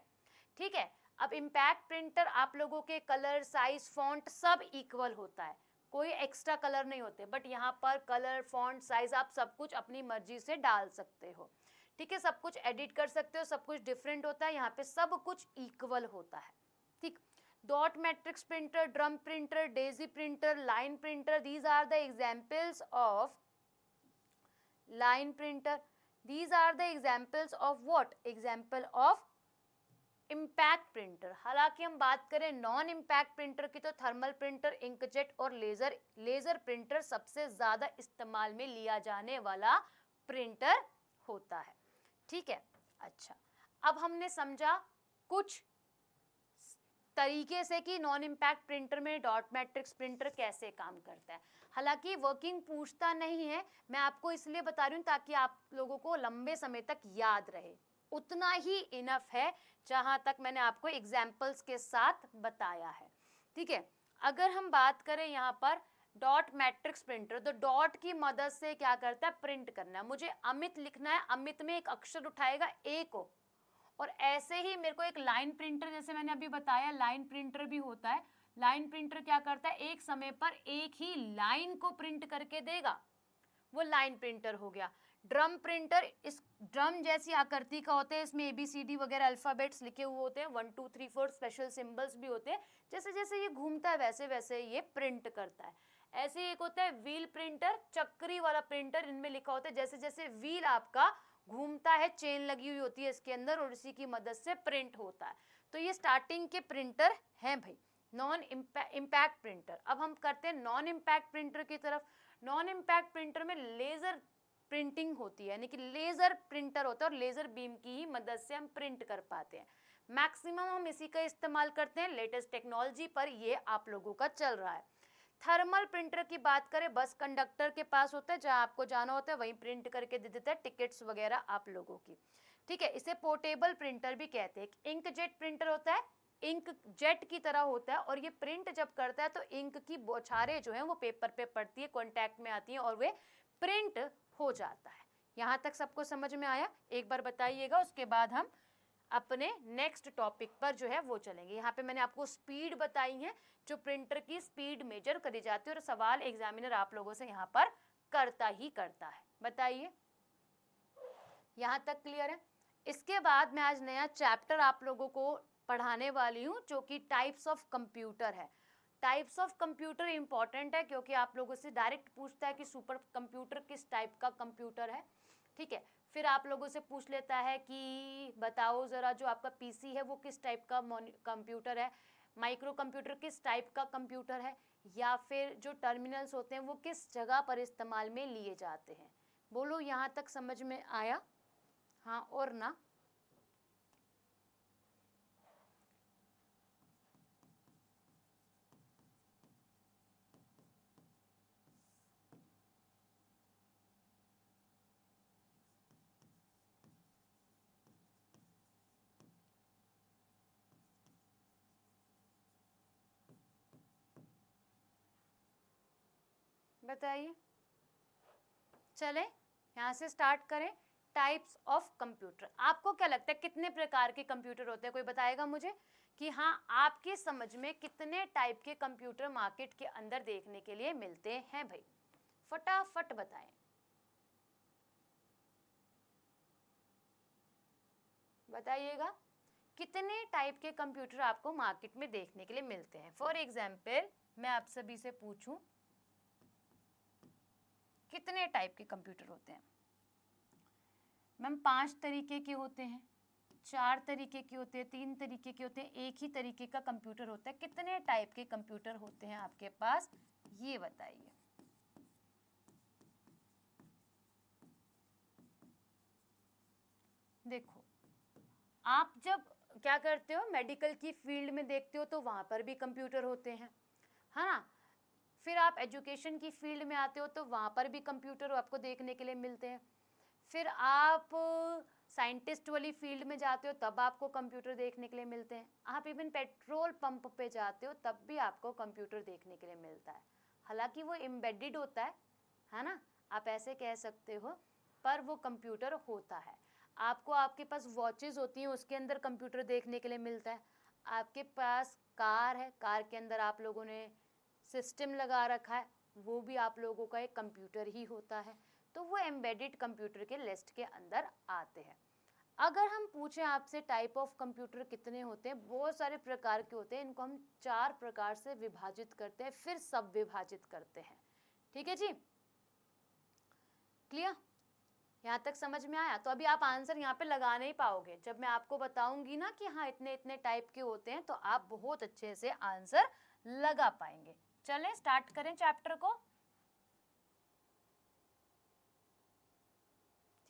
ठीक है, अब इम्पैक्ट प्रिंटर आप लोगों के कलर, साइज, फॉन्ट सब इक्वल होता है, कोई एक्स्ट्रा कलर नहीं होते, बट यहाँ पर कलर, फॉन्ट, साइज आप सब कुछ अपनी मर्जी से डाल सकते हो। ठीक है, सब कुछ एडिट कर सकते हो, सब कुछ डिफरेंट होता है, यहाँ पे सब कुछ इक्वल होता है। ठीक, dot matrix printer, drum printer, Daisy printer, line printer, these are the examples of line printer. These are the examples of what? Example of impact printer, हालांकि हम बात करें नॉन इम्पैक्ट प्रिंटर की तो थर्मल प्रिंटर, इंकजेट और लेजर प्रिंटर सबसे ज्यादा इस्तेमाल में लिया जाने वाला प्रिंटर होता है। ठीक है, अच्छा अब हमने समझा कुछ तरीके से कि नॉन इम्पैक्ट प्रिंटर में डॉट मैट्रिक्स प्रिंटर कैसे काम करता है। हालांकि वर्किंग पूछता नहीं है, मैं आपको इसलिए बता रही हूँ ताकि आप लोगों को लंबे समय तक याद रहे, उतना ही इनफ है जहां तक मैंने आपको एग्जाम्पल्स के साथ बताया है। ठीक है, अगर हम बात करें यहाँ पर डॉट मैट्रिक्स प्रिंटर, तो डॉट की मदद से क्या करता है, प्रिंट करना है। मुझे अमित लिखना है, अमित में एक अक्षर उठाएगा ए को, और ऐसे ही मेरे को एक लाइन प्रिंटर, जैसे मैंने अभी बताया लाइन प्रिंटर भी होता है, लाइन प्रिंटर क्या करता है, एक समय पर एक ही लाइन को प्रिंट करके देगा, वो लाइन प्रिंटर हो गया। ड्रम प्रिंटर इस ड्रम जैसी आकृति का होता है, इसमें ABCD वगैरह अल्फाबेट्स लिखे हुए होते हैं, 1 2 3 4 स्पेशल सिंबल्स भी होते हैं, जैसे जैसे ये घूमता है वैसे वैसे ये प्रिंट करता है। ऐसे ही एक होता है व्हील प्रिंटर, चक्री वाला प्रिंटर, इनमें लिखा होता है जैसे जैसे व्हील आपका घूमता है, चेन लगी हुई होती है इसके अंदर और इसी की मदद से प्रिंट होता है। तो ये स्टार्टिंग के प्रिंटर हैं भाई, नॉन इम्पैक्ट प्रिंटर। अब हम करते हैं नॉन इम्पैक्ट प्रिंटर की तरफ। नॉन इम्पैक्ट प्रिंटर में लेजर प्रिंटिंग होती है, यानी कि लेजर प्रिंटर होता है और लेजर बीम की ही मदद से हम प्रिंट कर पाते हैं। मैक्सिमम हम इसी का इस्तेमाल करते हैं, लेटेस्ट टेक्नोलॉजी पर ये आप लोगों का चल रहा है। थर्मल प्रिंटर की बात करें, बस कंडक्टर के पास होता है, जहां आपको जाना होता है वहीं प्रिंट करके दे देता है टिकट्स वगैरह आप लोगों की। ठीक है, इसे पोर्टेबल प्रिंटर भी कहते हैं। इंक जेट प्रिंटर होता है, इंक जेट की तरह होता है और ये प्रिंट जब करता है तो इंक की बौछारें जो हैं वो पेपर पे पड़ती है, कॉन्टैक्ट में आती हैं और वे प्रिंट हो जाता है। यहाँ तक सबको समझ में आया? एक बार बताइएगा, उसके बाद हम अपने नेक्स्ट टॉपिक पर जो है वो चलेंगे। यहाँ पे मैंने आपको स्पीड बताई है, जो प्रिंटर की स्पीड मेजर करी जाती है और सवाल एग्जामिनर आप लोगों से यहाँ पर करता ही करता है। बताइए, यहाँ तक क्लियर है? इसके बाद मैं आज नया चैप्टर आप लोगों को पढ़ाने वाली हूँ जो कि टाइप्स ऑफ कंप्यूटर है। टाइप्स ऑफ कंप्यूटर इंपॉर्टेंट है क्योंकि आप लोगों से डायरेक्ट पूछता है कि सुपर कंप्यूटर किस टाइप का कंप्यूटर है। ठीक है, फिर आप लोगों से पूछ लेता है कि बताओ ज़रा जो आपका पीसी है वो किस टाइप का कंप्यूटर है, माइक्रो कंप्यूटर किस टाइप का कंप्यूटर है, या फिर जो टर्मिनल्स होते हैं वो किस जगह पर इस्तेमाल में लिए जाते हैं। बोलो, यहाँ तक समझ में आया? हाँ और ना? बताइए, चले यहाँ से स्टार्ट करें। टाइप्स ऑफ कंप्यूटर, आपको क्या लगता है कितने प्रकार के कंप्यूटर होते हैं? कोई बताएगा मुझे कि हाँ आपकी समझ में कितने टाइप के कंप्यूटर मार्केट के अंदर देखने के लिए मिलते हैं भाई? फटाफट बताएं, बताइएगा कितने टाइप के कंप्यूटर आपको मार्केट में देखने के लिए मिलते हैं। फॉर एग्जाम्पल मैं आप सभी से पूछूं कितने टाइप के कंप्यूटर होते हैं? मैम 5 तरीके के होते हैं, 4 तरीके के होते हैं, 3 तरीके के होते हैं, एक ही तरीके का कंप्यूटर होता है। कितने टाइप के कंप्यूटर होते हैं आपके पास, ये बताइए। देखो, आप जब क्या करते हो, मेडिकल की फील्ड में देखते हो तो वहां पर भी कंप्यूटर होते हैं, है ना? फिर आप एजुकेशन की फील्ड में आते हो तो वहां पर भी कंप्यूटर आपको देखने के लिए मिलते हैं। फिर आप साइंटिस्ट वाली फील्ड में जाते हो तब आपको कंप्यूटर देखने के लिए मिलते हैं। आप इवन पेट्रोल पंप पे जाते हो तब भी आपको कंप्यूटर देखने के लिए मिलता है। हालांकि वो एम्बेडेड होता है ना, आप ऐसे कह सकते हो, पर वो कंप्यूटर होता है। आपको आपके पास वॉचेस होती हैं, उसके अंदर कंप्यूटर देखने के लिए मिलता है। आपके पास कार है, कार के अंदर आप लोगों ने सिस्टम लगा रखा है, वो भी आप लोगों का एक कंप्यूटर ही होता है। तो वो एम्बेडेड कंप्यूटर के लिस्ट के अंदर आते हैं। अगर हम पूछें आपसे टाइप ऑफ कंप्यूटर कितने होते हैं, बहुत सारे प्रकार के होते हैं। इनको हम 4 प्रकार से विभाजित करते हैं, फिर सब विभाजित करते हैं। ठीक है जी, क्लियर? यहाँ तक समझ में आया? तो अभी आप आंसर यहाँ पे लगा नहीं पाओगे, जब मैं आपको बताऊंगी ना कि हाँ इतने इतने टाइप के होते हैं तो आप बहुत अच्छे से आंसर लगा पाएंगे। चलें स्टार्ट करें चैप्टर को।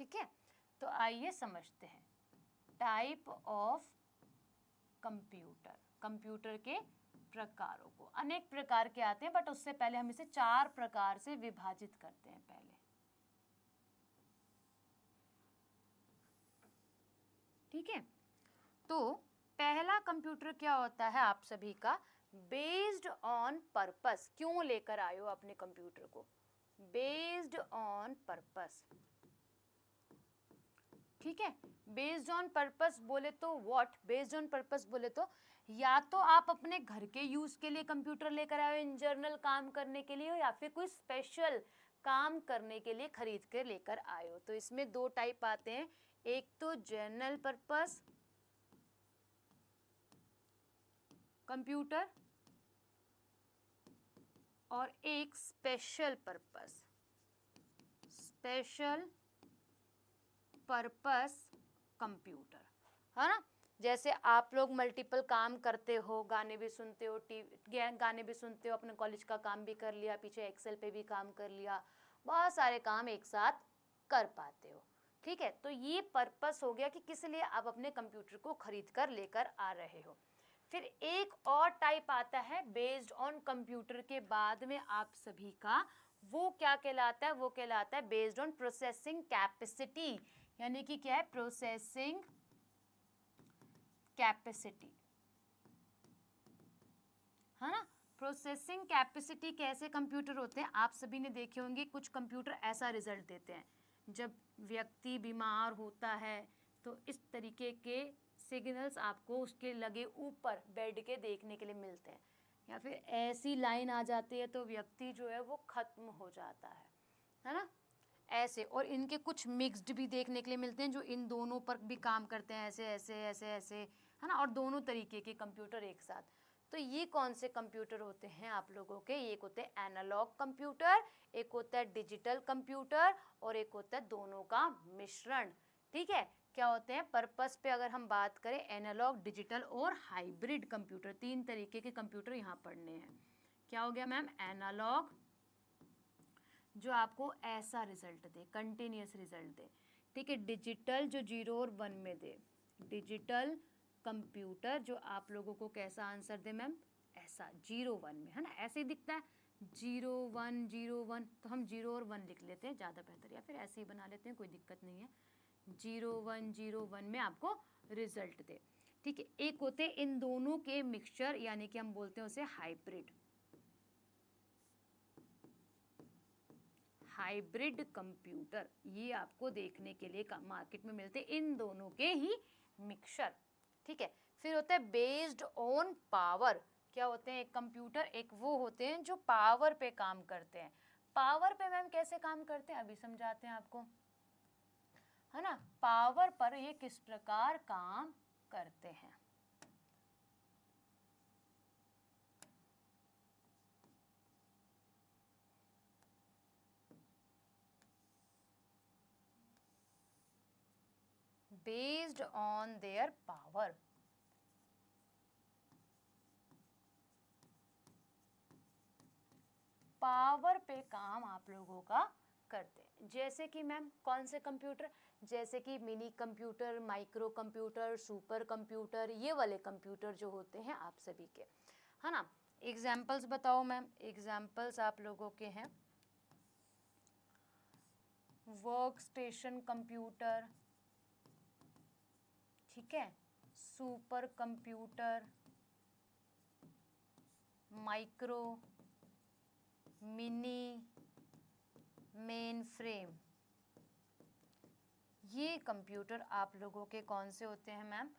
ठीक है, तो आइए समझते हैं टाइप ऑफ कंप्यूटर। कंप्यूटर के प्रकारों को, अनेक प्रकार के आते हैं बट उससे पहले हम इसे 4 प्रकार से विभाजित करते हैं पहले। ठीक है, तो पहला कंप्यूटर क्या होता है आप सभी का, बेस्ड ऑन पर्पस। क्यों लेकर आए हो अपने कंप्यूटर को? Based on purpose. ठीक है, बेस्ड ऑन पर्पस बोले तो व्हाट? बेस्ड ऑन पर्पस बोले तो या तो आप अपने घर के यूज के लिए कंप्यूटर लेकर आए हो, इन जनरल काम करने के लिए हो, या फिर कोई स्पेशल काम करने के लिए खरीद कर लेकर आए हो। तो इसमें 2 टाइप आते हैं, एक तो जनरल पर्पस कंप्यूटर और एक स्पेशल पर्पस कंप्यूटर, है ना। जैसे आप लोग मल्टीपल काम करते हो, गाने भी सुनते हो, गाने भी सुनते हो, अपने कॉलेज का काम भी कर लिया, पीछे एक्सेल पे भी काम कर लिया, बहुत सारे काम एक साथ कर पाते हो। ठीक है, तो ये पर्पस हो गया कि किस लिए आप अपने कंप्यूटर को खरीद कर लेकर आ रहे हो। फिर एक और टाइप आता है बेस्ड ऑन कंप्यूटर के बाद में आप सभी का, वो क्या कहलाता है? वो कहलाता है बेस्ड ऑन प्रोसेसिंग कैपेसिटी। यानी कि क्या है? प्रोसेसिंग कैपेसिटी, है ना। प्रोसेसिंग कैपेसिटी कैसे कंप्यूटर होते हैं आप सभी ने देखे होंगे। कुछ कंप्यूटर ऐसा रिजल्ट देते हैं, जब व्यक्ति बीमार होता है तो इस तरीके के सिग्नल्स आपको उसके लगे ऊपर बेड के देखने के लिए मिलते हैं, या फिर ऐसी लाइन आ जाती है तो व्यक्ति जो है वो खत्म हो जाता है ना, ऐसे। और इनके कुछ मिक्स्ड भी देखने के लिए मिलते हैं जो इन दोनों पर भी काम करते हैं, ऐसे ऐसे ऐसे ऐसे, है ना। और दोनों तरीके के कंप्यूटर एक साथ। तो ये कौन से कंप्यूटर होते हैं आप लोगों के? एक होते हैं एनालॉग कंप्यूटर, एक होता है डिजिटल कंप्यूटर, और एक होता है दोनों का मिश्रण। ठीक है, क्या होते हैं पर्पस पे अगर हम बात करें, एनालॉग, डिजिटल और हाइब्रिड कंप्यूटर, 3 तरीके के कंप्यूटर यहाँ पढ़ने हैं। क्या हो गया मैम? एनालॉग जो आपको ऐसा रिजल्ट दे, कंटिन्यूस रिजल्ट दे। ठीक है, डिजिटल जो 0 और 1 में दे। डिजिटल कंप्यूटर जो आप लोगों को कैसा आंसर दे मैम? ऐसा 0 1 में, है ना, ऐसे ही दिखता है 0 1 0 1, तो हम 0 और 1 लिख लेते हैं ज़्यादा बेहतर, या फिर ऐसे ही बना लेते हैं, कोई दिक्कत नहीं है। 0 1 0 1 में आपको रिजल्ट दे। ठीक है, एक होते हैं इन दोनों के मिक्सचर, यानी कि हम बोलते हैं उसे हाइब्रिड। हाइब्रिड कंप्यूटर ये आपको देखने के लिए मार्केट में मिलते हैं, इन दोनों के ही मिक्सचर। ठीक है, फिर होता है बेस्ड ऑन पावर। क्या होते हैं? एक कंप्यूटर, एक वो होते हैं जो पावर पे काम करते हैं। पावर पे मैम कैसे काम करते हैं अभी समझाते हैं आपको, है ना। पावर पर ये किस प्रकार काम करते हैं। Based on their power. Power पे काम आप लोगों का करते हैं। जैसे कि मैम कौन से कंप्यूटर? जैसे कि mini computer, micro computer, super computer, ये वाले कंप्यूटर जो होते हैं आप सभी के, है ना। एग्जाम्पल्स बताओ मैम। एग्जाम्पल्स आप लोगों के हैं वर्क स्टेशन कंप्यूटर, ठीक है, super computer, micro, mini, main frame. ये कंप्यूटर आप लोगों के कौन से होते हैं मैम?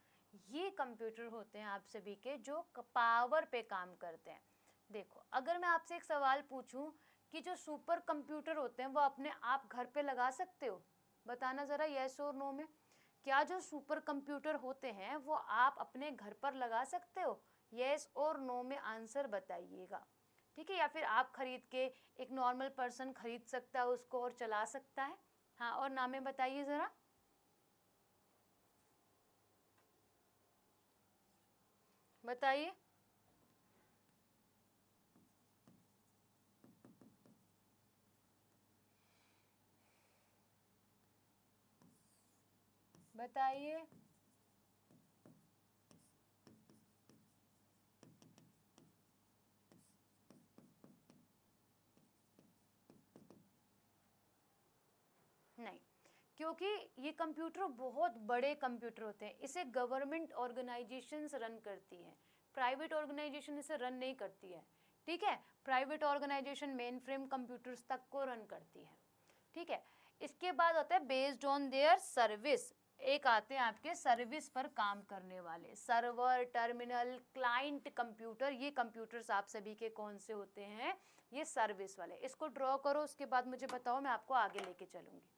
ये कंप्यूटर होते हैं आप सभी के जो पावर पे काम करते हैं। देखो, अगर मैं आपसे एक सवाल पूछूं कि जो सुपर कंप्यूटर होते हैं वो अपने आप घर पे लगा सकते हो? बताना ज़रा यस और नो में। क्या जो सुपर कंप्यूटर होते हैं वो आप अपने घर पर लगा सकते हो? यस और नो में आंसर बताइएगा। ठीक है, या फिर आप खरीद के, एक नॉर्मल पर्सन खरीद सकता है उसको और चला सकता है? हाँ, और नामे बताइए जरा। बताइए। बताइए। नहीं, क्योंकि ये कंप्यूटर बहुत बड़े कंप्यूटर होते हैं, इसे गवर्नमेंट ऑर्गेनाइजेशंस रन करती हैं, प्राइवेट ऑर्गेनाइजेशन इसे रन नहीं करती है। ठीक है, private organisation mainframe computers तक को रन करती है। ठीक है, इसके बाद होता है बेस्ड ऑन देयर सर्विस। एक आते हैं आपके सर्विस पर काम करने वाले, सर्वर, टर्मिनल, क्लाइंट कंप्यूटर। ये कंप्यूटर्स आप सभी के कौन से होते हैं? ये सर्विस वाले। इसको ड्रॉ करो, उसके बाद मुझे बताओ, मैं आपको आगे लेके चलूंगी।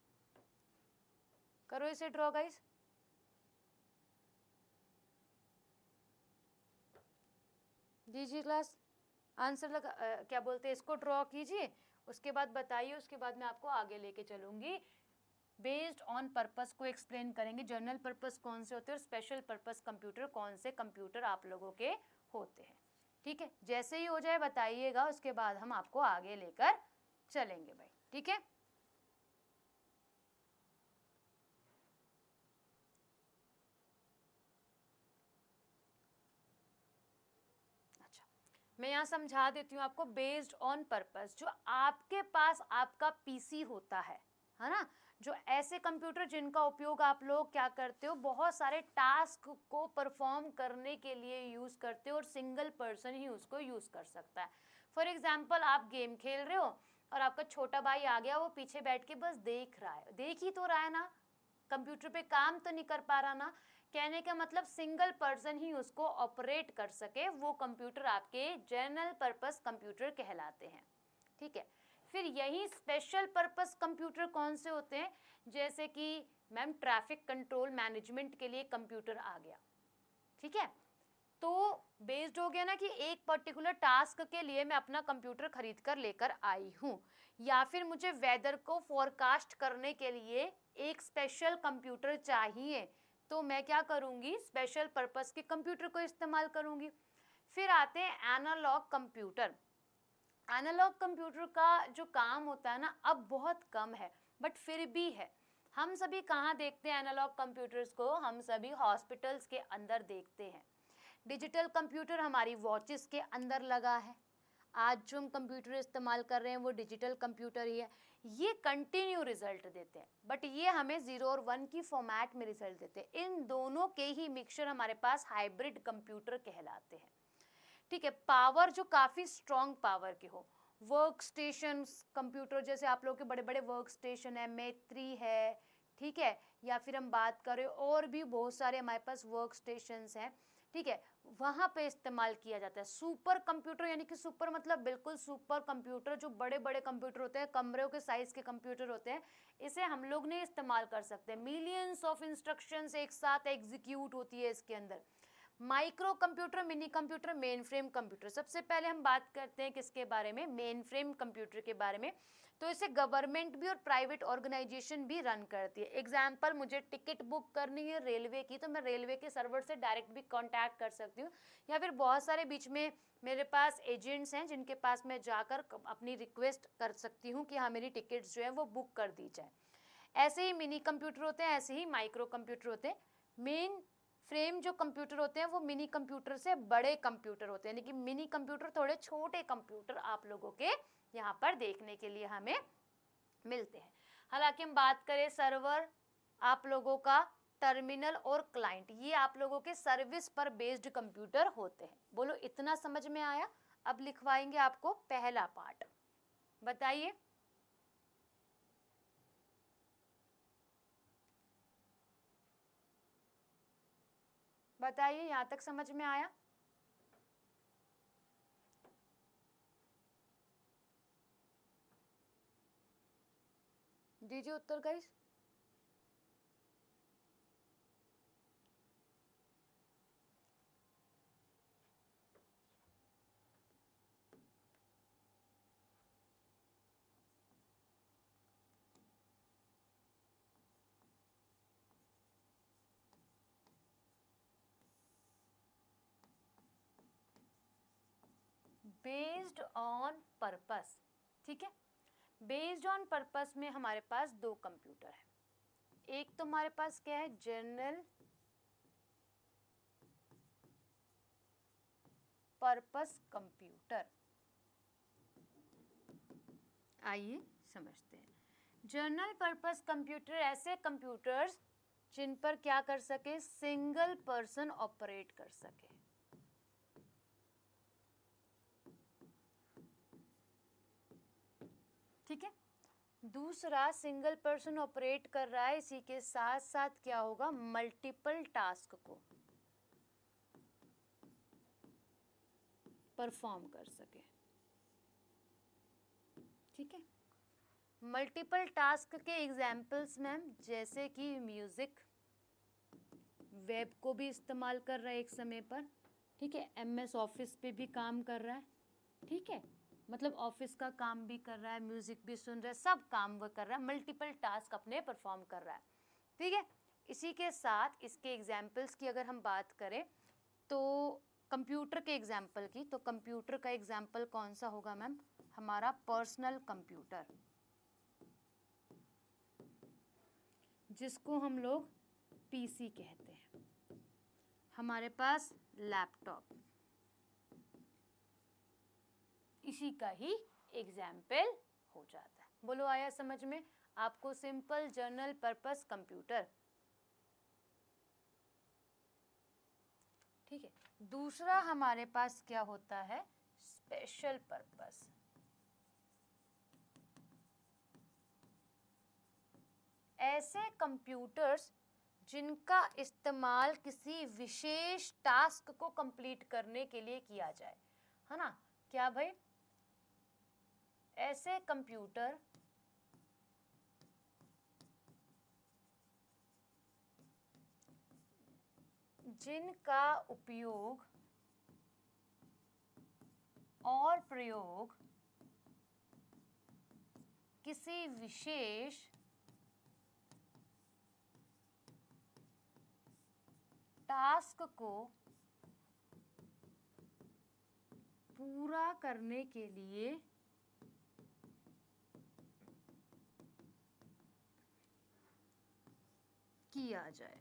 करो इसे ड्रॉ गाइस। दीजिए क्लास, आंसर लगा क्या बोलते हैं, इसको ड्रॉ कीजिए, उसके बाद बताइए, उसके बाद मैं आपको आगे लेके चलूंगी। बेस्ड ऑन पर्पस को एक्सप्लेन करेंगे, जनरल पर्पस कौन से होते हैं और स्पेशल पर्पस कंप्यूटर कौन से कंप्यूटर आप लोगों के होते हैं। ठीक है, जैसे ही हो जाए बताइएगा, उसके बाद हम आपको आगे लेकर चलेंगे भाई। ठीक है, अच्छा, मैं यहाँ समझा देती हूँ आपको। बेस्ड ऑन पर्पस, जो आपके पास आपका पीसी होता है ना, जो ऐसे कंप्यूटर जिनका उपयोग आप लोग क्या करते हो, बहुत सारे टास्क को परफॉर्म करने के लिए यूज करते हो, और सिंगल पर्सन ही उसको यूज कर सकता है। फॉर एग्जाम्पल, आप गेम खेल रहे हो और आपका छोटा भाई आ गया, वो पीछे बैठ के बस देख रहा है, देख ही तो रहा है ना, कंप्यूटर पे काम तो नहीं कर पा रहा ना। कहने का मतलब सिंगल पर्सन ही उसको ऑपरेट कर सके, वो कंप्यूटर आपके जनरल पर्पस कंप्यूटर कहलाते हैं। ठीक है, फिर यही स्पेशल पर्पस कंप्यूटर कौन से होते हैं? जैसे कि मैम ट्रैफिक कंट्रोल मैनेजमेंट के लिए कंप्यूटर आ गया। ठीक है, तो बेस्ड हो गया ना कि एक पर्टिकुलर टास्क के लिए मैं अपना कंप्यूटर खरीद कर लेकर आई हूँ, या फिर मुझे वेदर को फोरकास्ट करने के लिए एक स्पेशल कंप्यूटर चाहिए, तो मैं क्या करूँगी, स्पेशल पर्पस के कंप्यूटर को इस्तेमाल करूँगी। फिर आते हैं एनालॉग कंप्यूटर। एनालॉग कंप्यूटर का जो काम होता है ना, अब बहुत कम है, बट फिर भी है। हम सभी कहाँ देखते हैं एनालॉग कंप्यूटर्स को? हम सभी हॉस्पिटल्स के अंदर देखते हैं। डिजिटल कंप्यूटर हमारी वॉचेस के अंदर लगा है। आज जो हम कंप्यूटर इस्तेमाल कर रहे हैं वो डिजिटल कंप्यूटर ही है। ये कंटिन्यू रिजल्ट देते हैं, बट ये हमें 0 और 1 की फॉर्मेट में रिजल्ट देते हैं। इन दोनों के ही मिक्सचर हमारे पास हाइब्रिड कंप्यूटर कहलाते हैं। ठीक है, पावर जो काफ़ी स्ट्रॉन्ग पावर के हो, वर्क स्टेशन कंप्यूटर, जैसे आप लोग के बड़े बड़े वर्क स्टेशन है, मेत्री है, ठीक है, या फिर हम बात करें और भी बहुत सारे हमारे पास वर्क स्टेशंस हैं। ठीक है, वहाँ पे इस्तेमाल किया जाता है सुपर कंप्यूटर, यानी कि सुपर मतलब बिल्कुल सुपर कंप्यूटर, जो बड़े बड़े कंप्यूटर होते हैं, कमरों के साइज के कंप्यूटर होते हैं, इसे हम लोग नहीं इस्तेमाल कर सकते। मिलियंस ऑफ इंस्ट्रक्शंस एक साथ एग्जीक्यूट होती है इसके अंदर। Micro computer, mini computer, main frame computer. सबसे पहले हम बात करते हैं किसके बारे में? मेन फ्रेम कंप्यूटर के बारे में। तो इसे गवर्नमेंट भी और प्राइवेट ऑर्गेनाइजेशन भी रन करती है। एग्जाम्पल, मुझे टिकट बुक करनी है रेलवे की, तो मैं रेलवे के सर्वर से डायरेक्ट भी कांटेक्ट कर सकती हूँ, या फिर बहुत सारे बीच में मेरे पास एजेंट्स हैं जिनके पास मैं जाकर अपनी रिक्वेस्ट कर सकती हूँ कि हाँ मेरी टिकट्स जो है वो बुक कर दी जाए। ऐसे ही मिनी कंप्यूटर होते हैं, ऐसे ही माइक्रो कंप्यूटर होते हैं। मेन फ्रेम जो कंप्यूटर होते हैं वो मिनी कंप्यूटर से बड़े कंप्यूटर होते हैं, यानी कि मिनी कंप्यूटर थोड़े छोटे कंप्यूटर आप लोगों के यहाँ पर देखने के लिए हमें मिलते हैं। हालांकि हम बात करें सर्वर आप लोगों का, टर्मिनल और क्लाइंट, ये आप लोगों के सर्विस पर बेस्ड कंप्यूटर होते हैं। बोलो इतना समझ में आया? अब लिखवाएंगे आपको पहला पार्ट, बताइए। बताइए, यहाँ तक समझ में आया? दीजिए उत्तर गाइस। बेस्ड ऑन पर्पस, ठीक है। बेस्ड ऑन पर्पस में हमारे पास दो कंप्यूटर है। एक तो हमारे पास क्या है, जनरल पर्पस कंप्यूटर। आइए समझते हैं। जनरल पर्पस कंप्यूटर ऐसे कंप्यूटर्स जिन पर क्या कर सके, सिंगल पर्सन ऑपरेट कर सके। ठीक है। दूसरा, सिंगल पर्सन ऑपरेट कर रहा है, इसी के साथ साथ क्या होगा, मल्टीपल टास्क को परफॉर्म कर सके। ठीक है। मल्टीपल टास्क के एग्जाम्पल्स मैम जैसे कि म्यूजिक, वेब को भी इस्तेमाल कर रहा है एक समय पर। ठीक है। MS ऑफिस पे भी काम कर रहा है। ठीक है। मतलब ऑफिस का काम भी कर रहा है, म्यूजिक भी सुन रहा है, सब काम वो कर रहा है, मल्टीपल टास्क अपने परफॉर्म कर रहा है। ठीक है। इसी के साथ इसके एग्जाम्पल्स की अगर हम बात करें तो कंप्यूटर के एग्जाम्पल की, तो कंप्यूटर का एग्जाम्पल कौन सा होगा मैम, हमारा पर्सनल कंप्यूटर, जिसको हम लोग PC कहते हैं। हमारे पास लैपटॉप, इसी का ही एग्जाम्पल हो जाता है। बोलो आया समझ में आपको सिंपल जनरल पर्पस कंप्यूटर। ठीक है। दूसरा हमारे पास क्या होता है, स्पेशल पर्पस। ऐसे कंप्यूटर्स जिनका इस्तेमाल किसी विशेष टास्क को कंप्लीट करने के लिए किया जाए, है ना। क्या भाई, ऐसे कंप्यूटर जिनका उपयोग और प्रयोग किसी विशेष टास्क को पूरा करने के लिए किया जाए।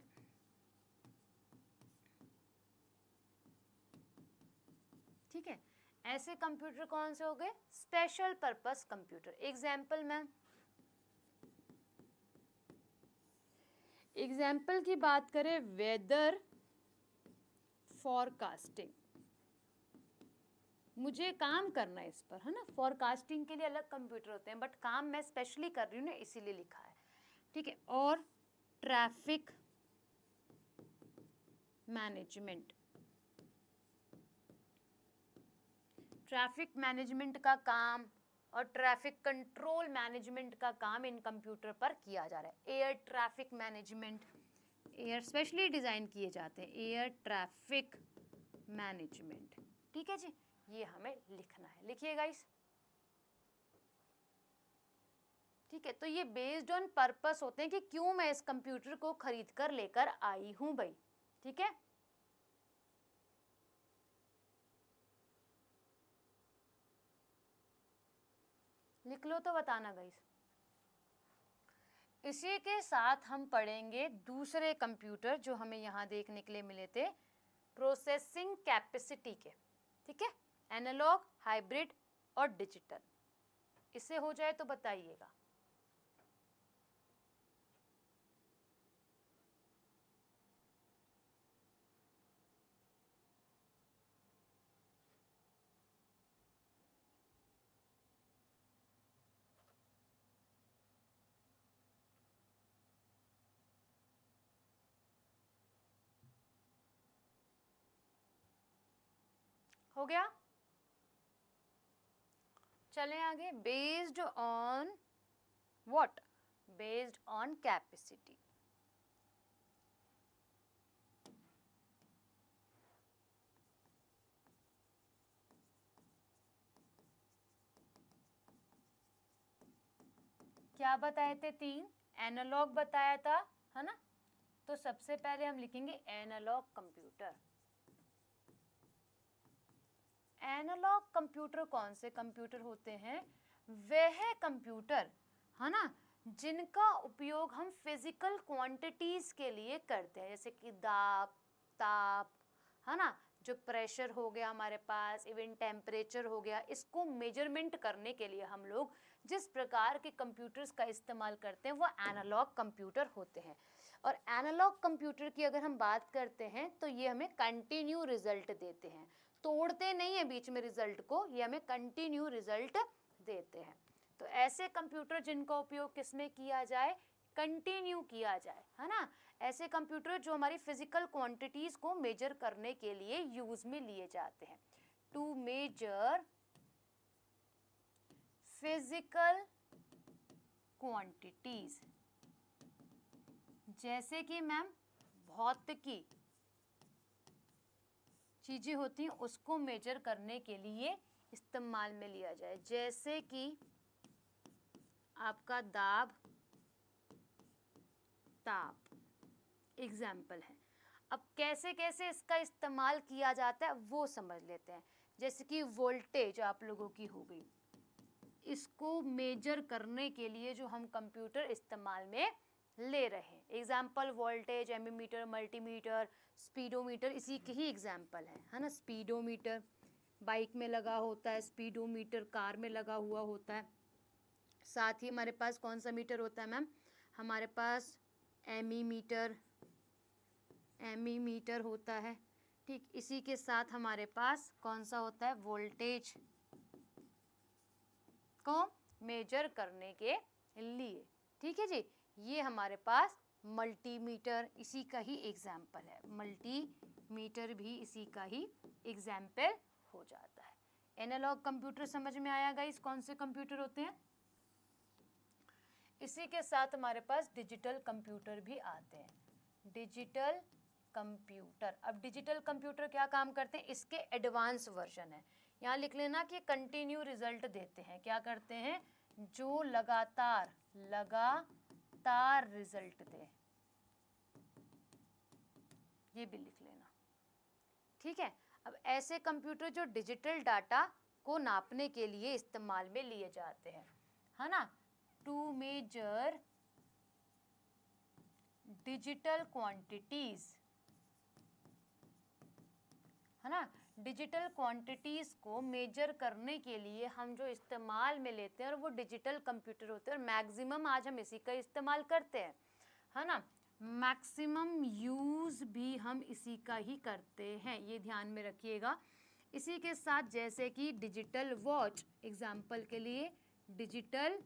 ठीक है। ऐसे कंप्यूटर कौन से हो गए, special purpose computer. Example ma'am, example की बात करें, वेदर फॉरकास्टिंग, मुझे काम करना है इस पर, है ना। फॉरकास्टिंग के लिए अलग कंप्यूटर होते हैं, बट काम मैं स्पेशली कर रही हूँ ना, इसीलिए लिखा है। ठीक है। और ट्रैफिक मैनेजमेंट, ट्रैफिक मैनेजमेंट का काम और ट्रैफिक कंट्रोल मैनेजमेंट का काम इन कंप्यूटर पर किया जा रहा है। Air traffic management, air specially design किए जाते हैं, एयर ट्रैफिक मैनेजमेंट। ठीक है जी, ये हमें लिखना है, लिखिएगा इस। ठीक है। तो ये बेस्ड ऑन पर्पस होते हैं कि क्यों मैं इस कंप्यूटर को खरीद कर लेकर आई हूं भाई। ठीक है। लिख लो तो बताना गाइस। इसी के साथ हम पढ़ेंगे दूसरे कंप्यूटर जो हमें यहाँ देखने के लिए मिले थे, प्रोसेसिंग कैपेसिटी के। ठीक है। एनालॉग, हाइब्रिड और डिजिटल। इससे हो जाए तो बताइएगा। हो गया। चलें आगे। Based on what, based on capacity. क्या बताए थे, 3 एनालॉग बताया था, है ना। तो सबसे पहले हम लिखेंगे एनालॉग कंप्यूटर। एनालॉग कंप्यूटर कौन से कंप्यूटर होते हैं? वह कंप्यूटर, है ना, जिनका उपयोग हम फिजिकल क्वांटिटीज के लिए करते हैं, जैसे कि दाब, ताप, है ना, जो प्रेशर हो गया हमारे पास, इवन टेम्परेचर हो गया, इसको मेजरमेंट करने के लिए हम लोग जिस प्रकार के कंप्यूटर्स का इस्तेमाल करते हैं वो एनालॉग कंप्यूटर होते हैं। और एनालॉग कंप्यूटर की अगर हम बात करते हैं तो ये हमें कंटिन्यू रिजल्ट देते हैं, तोड़ते नहीं है बीच में रिजल्ट को, ये हमें कंटिन्यू रिजल्ट देते हैं। तो ऐसे कंप्यूटर जिनका उपयोग किसमें किया जाए? कंटिन्यू किया जाए, है ना, ऐसे कंप्यूटर जो हमारी फिजिकल क्वांटिटीज को मेजर करने के लिए यूज में लिए जाते हैं। टू मेजर फिजिकल क्वांटिटीज, जैसे कि मैम भौतिकी चीजें होती हैं उसको मेजर करने के लिए इस्तेमाल में लिया जाए, जैसे कि आपका दाब, ताप एग्जाम्पल है। अब कैसे कैसे इसका इस्तेमाल किया जाता है वो समझ लेते हैं। जैसे कि वोल्टेज आप लोगों की हो गई, इसको मेजर करने के लिए जो हम कंप्यूटर इस्तेमाल में ले रहे हैं, एग्जाम्पल वोल्टेज, एमीमीटर, मल्टीमीटर, स्पीडोमीटर, इसी के ही एग्जाम्पल है ना। स्पीडोमीटर बाइक में लगा होता है, स्पीडोमीटर कार में लगा हुआ होता है। साथ ही हमारे पास कौन सा मीटर होता है मैम? हमारे पास एमीमीटर होता है, ठीक। इसी के साथ हमारे पास कौन सा होता है? वोल्टेज को मेजर करने के लिए, ठीक है जी। ये हमारे पास मल्टीमीटर इसी का ही एग्जाम्पल है, मल्टीमीटर भी इसी का ही एग्जाम्पल हो जाता है। एनालॉग कंप्यूटर समझ में आया गाइस, कौन से कंप्यूटर होते हैं? इसी के साथ हमारे पास डिजिटल कंप्यूटर भी आते हैं। डिजिटल कंप्यूटर, अब डिजिटल कंप्यूटर क्या काम करते हैं? इसके एडवांस वर्जन है, यहाँ लिख लेना कि कंटिन्यू रिजल्ट देते हैं। क्या करते हैं? जो लगातार रिजल्ट दे, ये भी लिख लेना, ठीक है। अब ऐसे कंप्यूटर जो डिजिटल डाटा को नापने के लिए इस्तेमाल में लिए जाते हैं, है ना, टू मेजर डिजिटल क्वांटिटीज, है ना। डिजिटल क्वांटिटीज को मेजर करने के लिए हम जो इस्तेमाल में लेते हैं और वो डिजिटल कंप्यूटर होते हैं, और मैक्सिमम आज हम इसी का इस्तेमाल करते हैं, है ना। मैक्सिमम यूज भी हम इसी का ही करते हैं, ये ध्यान में रखिएगा। इसी के साथ जैसे कि डिजिटल वॉच, एग्जाम्पल के लिए डिजिटल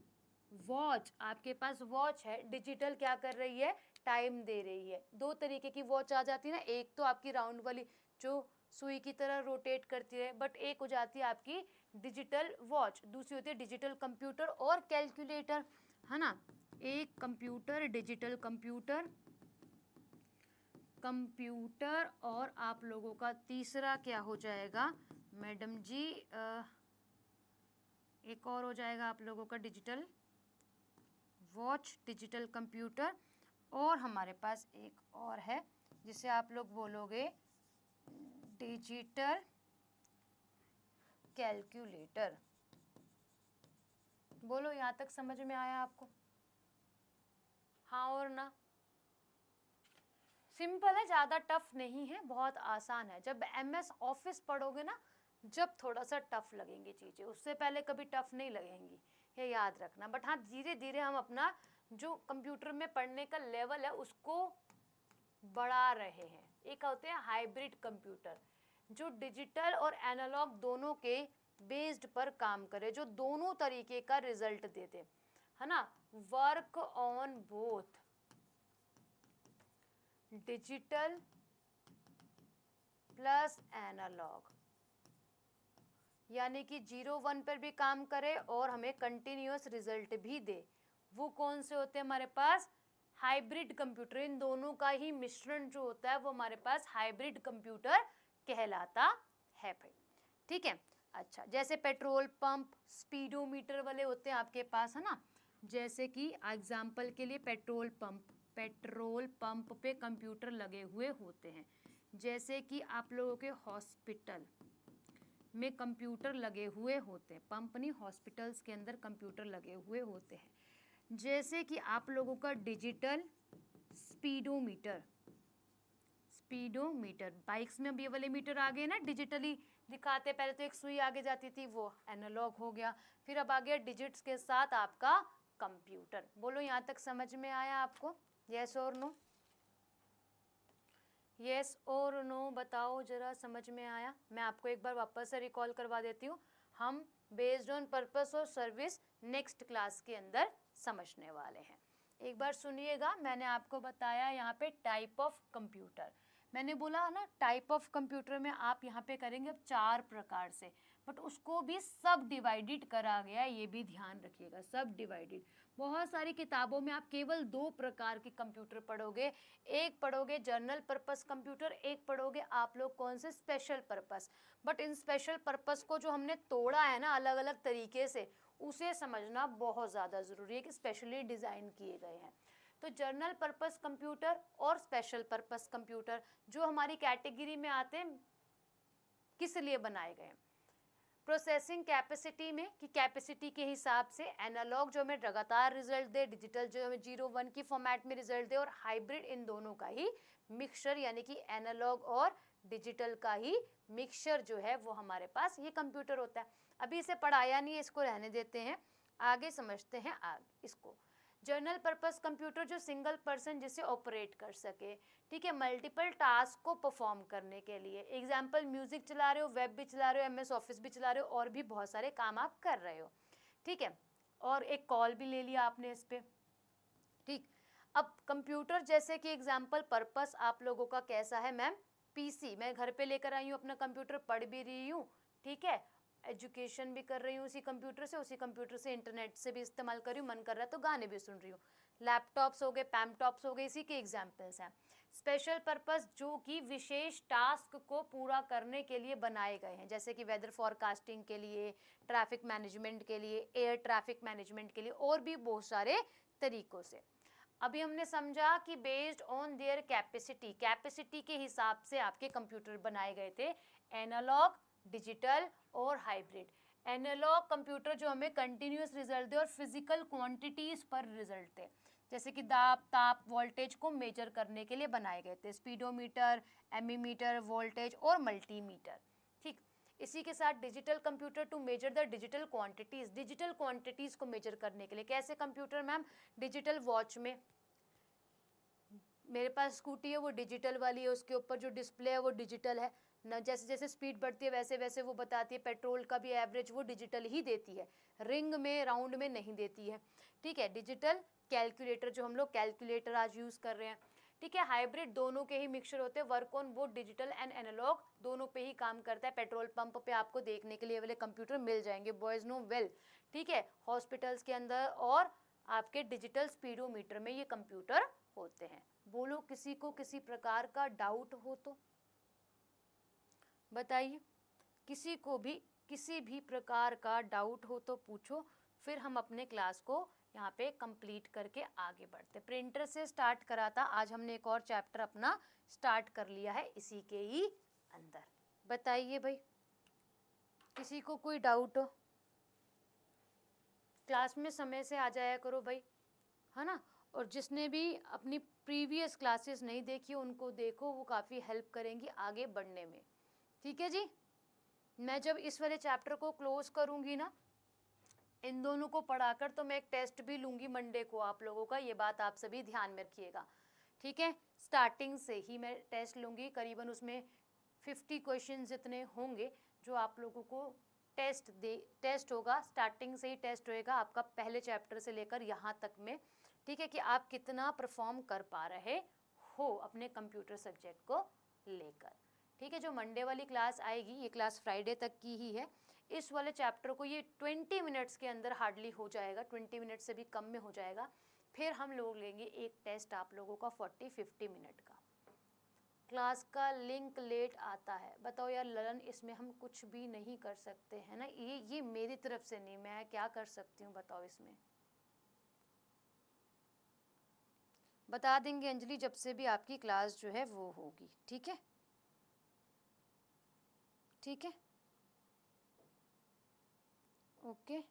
वॉच, आपके पास वॉच है, डिजिटल क्या कर रही है? टाइम दे रही है। दो तरीके की वॉच आ जाती है ना, एक तो आपकी राउंड वाली जो सुई की तरह रोटेट करती है, बट एक हो जाती है आपकी डिजिटल वॉच, दूसरी होती है डिजिटल कंप्यूटर और कैलकुलेटर, है ना। एक कंप्यूटर, डिजिटल कंप्यूटर और आप लोगों का तीसरा क्या हो जाएगा मैडम जी? एक और हो जाएगा आप लोगों का डिजिटल वॉच, डिजिटल कंप्यूटर, और हमारे पास एक और है जिसे आप लोग बोलोगे डिजिटल कैलकुलेटर। बोलो, यहाँ तक समझ में आया आपको? हाँ और ना? सिंपल है, ज़्यादा टफ नहीं है, बहुत आसान है। जब MS ऑफिस पढ़ोगे ना, जब थोड़ा सा टफ लगेंगी चीज़ें, उससे पहले कभी टफ नहीं लगेंगी, ये याद रखना। बट हाँ, धीरे धीरे हम अपना जो कंप्यूटर में पढ़ने का लेवल है उसको बढ़ा रहे हैं। एक होते हैं हाइब्रिड कंप्यूटर, जो डिजिटल और एनालॉग दोनों के बेस्ड पर काम करे, जो दोनों तरीके का रिजल्ट देते, है ना। Work on both digital plus analogue, यानी कि 0-1 पर भी काम करे और हमें कंटिन्यूअस रिजल्ट भी दे। वो कौन से होते हैं हमारे पास? Hybrid computer. इन दोनों का ही मिश्रण जो होता है वो हमारे पास हाइब्रिड कंप्यूटर कहलाता है भाई, ठीक है। अच्छा, जैसे पेट्रोल पंप, स्पीडोमीटर वाले होते हैं आपके पास, है ना। जैसे कि एग्जाम्पल के लिए पेट्रोल पंप पे कंप्यूटर लगे हुए होते हैं। जैसे कि आप लोगों के हॉस्पिटल में कंप्यूटर लगे हुए होते हैं, पंप नहीं, हॉस्पिटल्स के अंदर कंप्यूटर लगे हुए होते हैं। जैसे कि आप लोगों का डिजिटल स्पीडोमीटर, बाइक्स में अब ये वाले मीटर आ गए ना, डिजिटली दिखाते, पहले तो एक सुई आगे जाती थी, वो एनालॉग हो गया, फिर अब आ गया डिजिट्स के साथ आपका कंप्यूटर। बोलो यहाँ तक समझ में आया आपको? यस और नो? यस और नो बताओ जरा, समझ में आया? मैं आपको एक बार वापस से रिकॉल करवा देती हूँ। हम बेस्ड ऑन पर्पस और सर्विस नेक्स्ट क्लास के अंदर समझने वाले हैं। एक बार सुनिएगा, मैंने आपको बताया यहाँ पे टाइप ऑफ कंप्यूटर, मैंने बोला ना टाइप ऑफ कंप्यूटर में आप यहाँ पे करेंगे अब 4 प्रकार से, बट उसको भी सब डिवाइडेड करा गया, ये भी ध्यान रखिएगा, सब डिवाइडेड। बहुत सारी किताबों में आप केवल 2 प्रकार के कंप्यूटर पढ़ोगे, एक पढ़ोगे जनरल पर्पस कंप्यूटर, एक पढ़ोगे आप लोग कौन से special purpose. But in special purpose को जो हमने तोड़ा है ना अलग अलग तरीके से, उसे समझना बहुत ज़्यादा ज़रूरी है कि स्पेशली डिज़ाइन किए गए हैं। तो जनरल पर्पस कंप्यूटर और स्पेशल पर्पस कंप्यूटर जो हमारी कैटेगरी में आते हैं, किस लिए बनाए गए हैं? प्रोसेसिंग कैपेसिटी में, कि कैपेसिटी के हिसाब से एनालॉग जो हमें लगातार रिजल्ट दे, डिजिटल जो हमें 0-1 की फॉर्मेट में रिजल्ट दे, और हाइब्रिड इन दोनों का ही मिक्सचर, यानी कि एनालॉग और डिजिटल का ही मिक्सचर जो है वो हमारे पास ये कंप्यूटर होता है। अभी इसे पढ़ाया नहीं है, इसको रहने देते हैं, आगे समझते हैं इसको। जनरल पर्पस कंप्यूटर जो सिंगल पर्सन जिसे ऑपरेट कर सके, ठीक है, मल्टीपल टास्क को परफॉर्म करने के लिए। एग्जाम्पल, म्यूजिक चला रहे हो, वेब भी चला रहे हो, एमएस ऑफिस भी चला रहे हो, और भी बहुत सारे काम आप कर रहे हो, ठीक है, और एक कॉल भी ले लिया आपने इस पे, ठीक। अब कंप्यूटर जैसे कि एग्जाम्पल पर्पस आप लोगों का कैसा है मैम? पीसी, मैं घर पे लेकर आई हूँ अपना कंप्यूटर, पढ़ भी रही हूँ, ठीक है, एजुकेशन भी कर रही हूँ उसी कंप्यूटर से, इंटरनेट से भी इस्तेमाल कर रही हूँ, मन कर रहा है तो गाने भी सुन रही हूँ। लैपटॉप्स हो गए, पैमटॉप्स हो गए, इसी के एग्जाम्पल्स हैं। स्पेशल पर्पस जो कि विशेष टास्क को पूरा करने के लिए बनाए गए हैं, जैसे कि वेदर फॉरकास्टिंग के लिए, ट्रैफिक मैनेजमेंट के लिए, एयर ट्रैफिक मैनेजमेंट के लिए, और भी बहुत सारे तरीकों से। अभी हमने समझा कि बेस्ड ऑन देयर कैपेसिटी के हिसाब से आपके कंप्यूटर बनाए गए थे, एनालॉग, डिजिटल और हाइब्रिड। एनालॉग कंप्यूटर जो हमें कंटिन्यूस रिजल्ट दे और फिजिकल क्वांटिटीज पर रिजल्ट दे, जैसे कि दाब, ताप, वोल्टेज को मेजर करने के लिए बनाए गए थे, स्पीडोमीटर, एमीमीटर, वोल्टेज और मल्टीमीटर, ठीक। इसी के साथ digital computer to measure the digital quantities को मेजर करने के लिए। कैसे कंप्यूटर मैम? डिजिटल वॉच में, मेरे पास स्कूटी है वो डिजिटल वाली है, उसके ऊपर जो डिस्प्ले है वो डिजिटल है न, जैसे जैसे स्पीड बढ़ती है वैसे वैसे वो बताती है। पेट्रोल का भी एवरेज वो डिजिटल ही देती है, रिंग में, राउंड में नहीं देती है, ठीक है। डिजिटल कैलकुलेटर, जो हम लोग कैलकुलेटर आज यूज़ कर रहे हैं, ठीक है। हाइब्रिड दोनों के ही मिक्सचर होते हैं, work on both digital and analogue, दोनों पे ही काम करता है। पेट्रोल पंप पे आपको देखने के लिए वाले कंप्यूटर मिल जाएंगे, बॉयज़ नो वेल, ठीक है। हॉस्पिटल्स के अंदर और आपके डिजिटल स्पीडोमीटर में ये कंप्यूटर होते हैं। बोलो किसी को किसी प्रकार का डाउट हो तो बताइए, किसी को भी किसी भी प्रकार का डाउट हो तो पूछो, फिर हम अपने क्लास को यहाँ पे कंप्लीट करके आगे बढ़ते। प्रिंटर से स्टार्ट करा था, आज हमने एक और चैप्टर अपना स्टार्ट कर लिया है इसी के ही अंदर। बताइए भाई, किसी को कोई डाउट हो? क्लास में समय से आ जाया करो भाई, है ना। और जिसने भी अपनी प्रीवियस क्लासेस नहीं देखी उनको देखो, वो काफ़ी हेल्प करेंगी आगे बढ़ने में, ठीक है जी। मैं जब इस वाले चैप्टर को क्लोज करूँगी ना, इन दोनों को पढ़ाकर, तो मैं एक टेस्ट भी लूँगी मंडे को आप लोगों का, ये बात आप सभी ध्यान में रखिएगा, ठीक है। स्टार्टिंग से ही मैं टेस्ट लूँगी, करीबन उसमें 50 क्वेश्चन जितने होंगे जो आप लोगों को टेस्ट होगा, स्टार्टिंग से ही टेस्ट होएगा आपका, पहले चैप्टर से लेकर यहाँ तक में, ठीक है, कि आप कितना परफॉर्म कर पा रहे हो अपने कंप्यूटर सब्जेक्ट को लेकर, ठीक है। जो मंडे वाली क्लास आएगी, ये क्लास फ्राइडे तक की ही है, इस वाले चैप्टर को ये 20 मिनट्स के अंदर हार्डली हो जाएगा, 20 मिनट से भी कम में हो जाएगा। फिर हम लोग लेंगे एक टेस्ट आप लोगों का 40-50 मिनट का। क्लास का लिंक लेट आता है, बताओ यार ललन, इसमें हम कुछ भी नहीं कर सकते हैं ना, ये मेरी तरफ से नहीं, मैं क्या कर सकती हूँ बताओ इसमें? बता देंगे अंजलि जब से भी आपकी क्लास जो है वो होगी, ठीक है, ठीक है। Okay,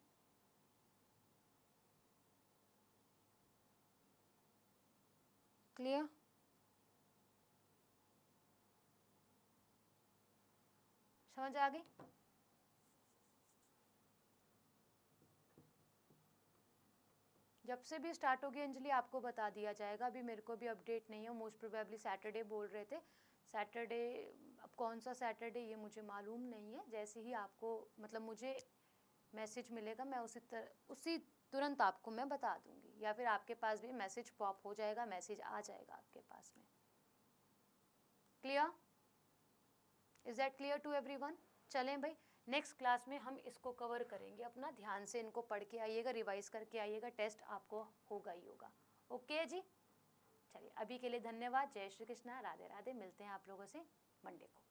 clear? समझ आ गई? जब से भी स्टार्ट होगी अंजलि आपको बता दिया जाएगा, अभी मेरे को भी अपडेट नहीं है, मोस्ट प्रोबेबली सैटरडे बोल रहे थे, सैटरडे, अब कौन सा सैटरडे ये मुझे मालूम नहीं है, जैसे ही आपको मतलब मुझे मैसेज मिलेगा मैं उसी तुरंत आपको मैं बता दूंगी, या फिर आपके पास भी मैसेज पॉप हो जाएगा, मैसेज आ जाएगा आपके पास में। Clear? Is that clear to everyone? चलें भाई, नेक्स्ट क्लास में हम इसको कवर करेंगे, अपना ध्यान से इनको पढ़ के आइएगा, रिवाइज करके आइएगा, टेस्ट आपको होगा ही होगा। ओके जी, चलिए अभी के लिए धन्यवाद, जय श्री कृष्णा, राधे राधे, मिलते हैं आप लोगों से मंडे को।